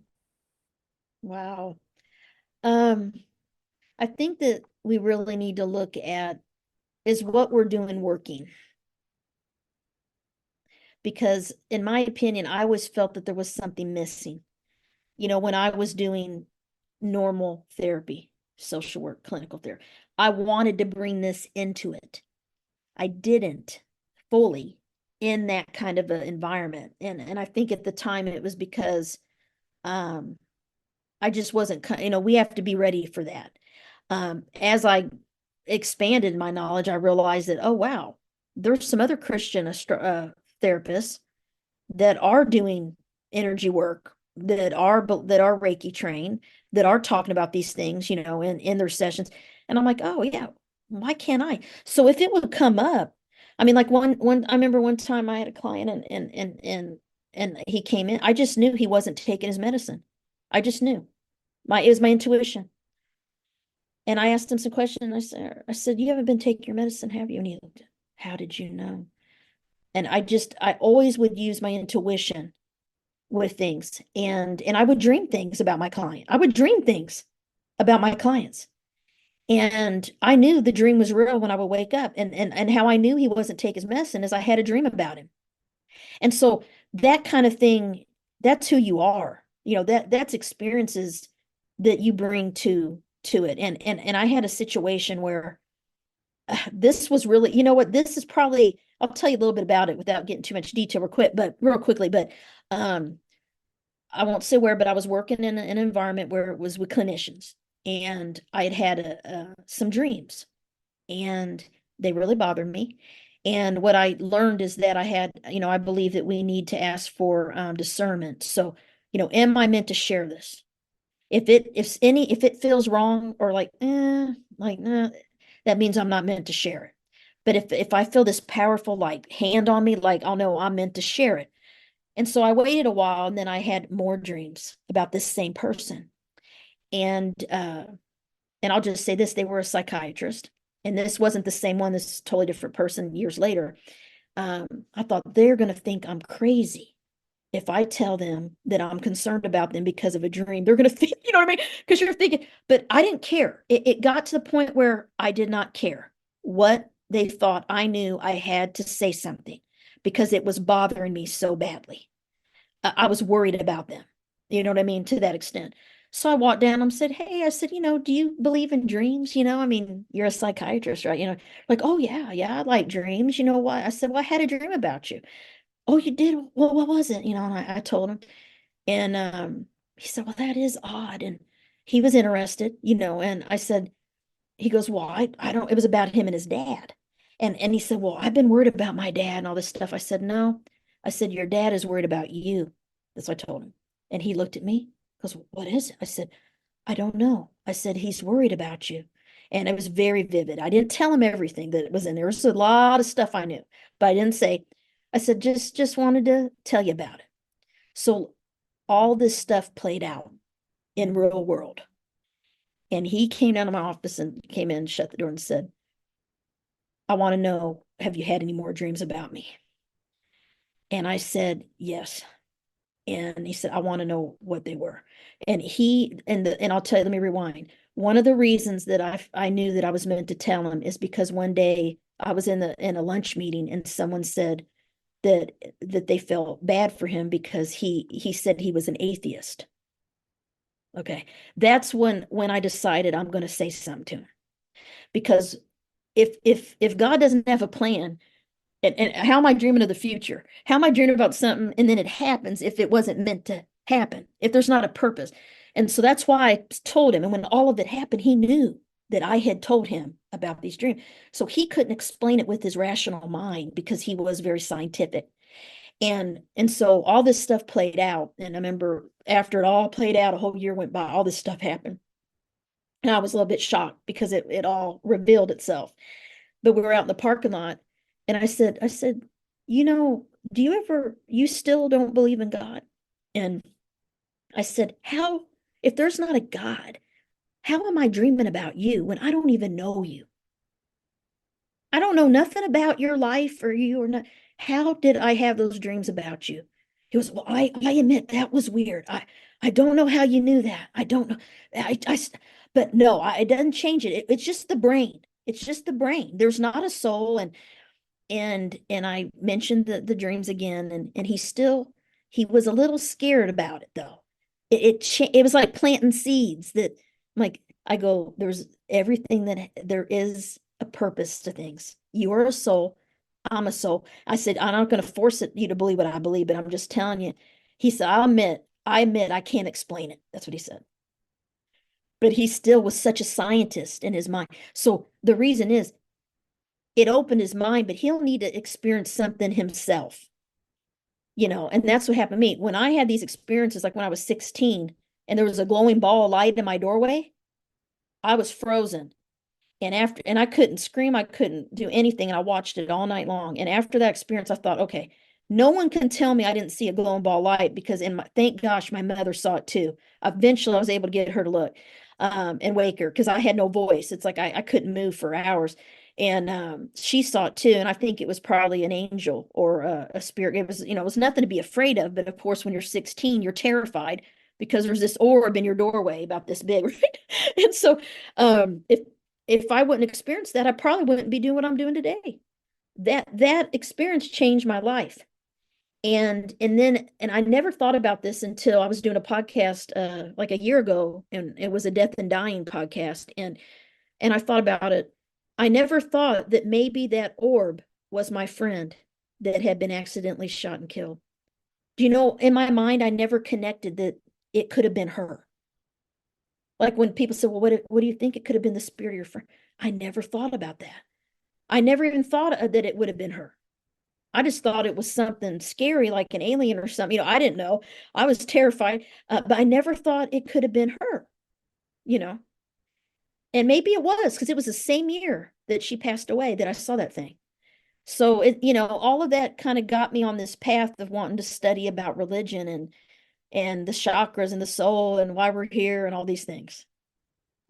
Wow. Um, I think that we really need to look at is what we're doing working. Because in my opinion, I always felt that there was something missing. When I was doing normal therapy, social work, clinical therapy, I wanted to bring this into it. I didn't fully in that kind of an environment. And I think at the time it was because I just wasn't, we have to be ready for that. As I expanded my knowledge, I realized that, oh, wow, there's some other Christian therapists that are doing energy work, that are Reiki trained, that are talking about these things, in their sessions. And I'm like, oh yeah, why can't I? So if it would come up, I mean, like one I remember one time I had a client and he came in. I just knew he wasn't taking his medicine. I just knew. It was my intuition. And I asked him some questions. And I said, you haven't been taking your medicine, have you? And he looked, how did you know? And I always would use my intuition with things. And I would dream things about my client. I would dream things about my clients. And I knew the dream was real when I would wake up. And how I knew he wasn't taking his medicine is I had a dream about him. And so that kind of thing, that's who you are. That's experiences that you bring to it. And I had a situation where this was really, this is probably, I'll tell you a little bit about it without getting too much detail real quickly, but I won't say where, but I was working in an environment where it was with clinicians, and I had some dreams, and they really bothered me. And what I learned is that I believe that we need to ask for discernment. So, am I meant to share this? If it feels wrong or nah, that means I'm not meant to share it. But if I feel this powerful like hand on me, like, I'll know I'm meant to share it. And so I waited a while, and then I had more dreams about this same person. And I'll just say this, they were a psychiatrist. And this wasn't the same one, this is a totally different person years later. I thought they're going to think I'm crazy if I tell them that I'm concerned about them because of a dream. They're going to think, you know what I mean? Because you're thinking, but I didn't care. It got to the point where I did not care what they thought. I knew I had to say something because it was bothering me so badly. I was worried about them. You know what I mean? To that extent. So I walked down and said, hey, I said, do you believe in dreams? I mean, you're a psychiatrist, right? Like, oh yeah, yeah, I like dreams. You know why? I said, well, I had a dream about you. Oh, you did? Well, what was it? And I told him. And he said, well, that is odd. And he was interested, and I said, he goes, well, I don't, it was about him and his dad. And he said, well, I've been worried about my dad and all this stuff. I said, no. I said, your dad is worried about you. That's what I told him. And he looked at me, goes, what is it? I said, I don't know. I said, he's worried about you. And it was very vivid. I didn't tell him everything that was in there. There's a lot of stuff I knew, but I didn't say. I said, just wanted to tell you about it. So all this stuff played out in real world. And he came down to my office and came in, shut the door and said, I want to know, have you had any more dreams about me? And I said, yes. And he said, I want to know what they were. And I'll tell you, let me rewind. One of the reasons that I knew that I was meant to tell him is because one day I was in a lunch meeting and someone said that they felt bad for him because he said he was an atheist. Okay. That's when I decided I'm going to say something to him. Because if God doesn't have a plan, and how am I dreaming of the future? How am I dreaming about something and then it happens if it wasn't meant to happen, if there's not a purpose? And so that's why I told him. And when all of it happened, he knew that I had told him about these dreams. So he couldn't explain it with his rational mind because he was very scientific. And so all this stuff played out. And I remember after it all played out, a whole year went by, all this stuff happened. And I was a little bit shocked because it all revealed itself. But we were out in the parking lot, and I said, you still don't believe in God? And I said, if there's not a God, how am I dreaming about you when I don't even know you? I don't know nothing about your life or you or not. How did I have those dreams about you? He was, well, I admit that was weird. I don't know how you knew that. I don't know. But no, it doesn't change it. It's just the brain. It's just the brain. There's not a soul. And I mentioned the dreams again, and he was a little scared about it though. It was like planting seeds that, like, I go, there's everything that there is a purpose to things. You are a soul. I'm a soul. I said, I'm not going to force you to believe what I believe, but I'm just telling you. He said, I admit I can't explain it. That's what he said. but he still was such a scientist in his mind. So the reason is it opened his mind, but he'll need to experience something himself, and that's what happened to me. When I had these experiences, like when I was 16 and there was a glowing ball of light in my doorway, I was frozen. And I couldn't scream, I couldn't do anything, and I watched it all night long. And after that experience, I thought, okay, no one can tell me I didn't see a glowing ball light, because thank gosh, my mother saw it too. Eventually, I was able to get her to look, and wake her, because I had no voice. It's like I couldn't move for hours. And she saw it too. And I think it was probably an angel or a spirit. It was nothing to be afraid of. But of course, when you're 16, you're terrified because there's this orb in your doorway about this big, right? And so if I wouldn't experience that, I probably wouldn't be doing what I'm doing today. That experience changed my life. And I never thought about this until I was doing a podcast like a year ago, and it was a death and dying podcast. And I thought about it. I never thought that maybe that orb was my friend that had been accidentally shot and killed. Do you know, in my mind, I never connected that it could have been her. Like when people say, well, what do you think? It could have been the spirit of your friend. I never thought about that. I never even thought that it would have been her. I just thought it was something scary, like an alien or something. I didn't know. I was terrified, but I never thought it could have been her, you know. And maybe it was, because it was the same year that she passed away that I saw that thing. So all of that kind of got me on this path of wanting to study about religion and the chakras and the soul and why we're here and all these things.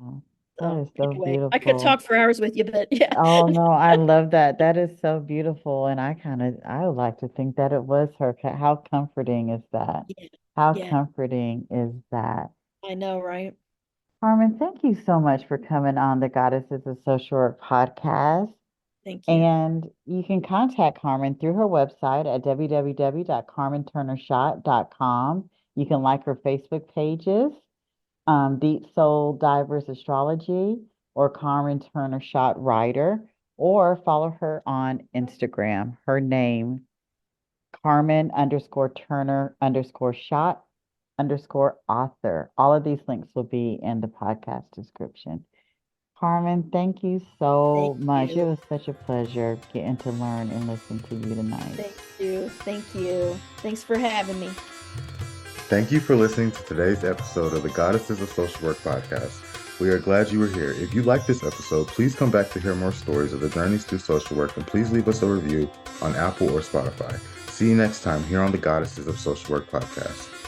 Oh, that So is so anyway, I could beautiful. talk for hours with you, but yeah. Oh no, I love that. That is so beautiful. And I would like to think that it was her. How comforting is that? Yeah, How yeah, comforting is that? I know, right? Carmen, thank you so much for coming on the Goddesses of Social Work podcast. Thank you. And you can contact Carmen through her website at www.carmenturnershot.com. You can like her Facebook pages, Deep Soul Divers Astrology or Carmen Turner Shot Writer, or follow her on Instagram. Her name, Carmen_Turner_shot_author. All of these links will be in the podcast description. Carmen, thank you Thank so much. It you. was such a pleasure getting to learn and listen to you tonight. Thank you. Thank you. Thanks for having me. Thank you for listening to today's episode of the Goddesses of Social Work podcast. We are glad you were here. If you like this episode, please come back to hear more stories of the journeys through social work, and please leave us a review on Apple or Spotify. See you next time here on the Goddesses of Social Work podcast.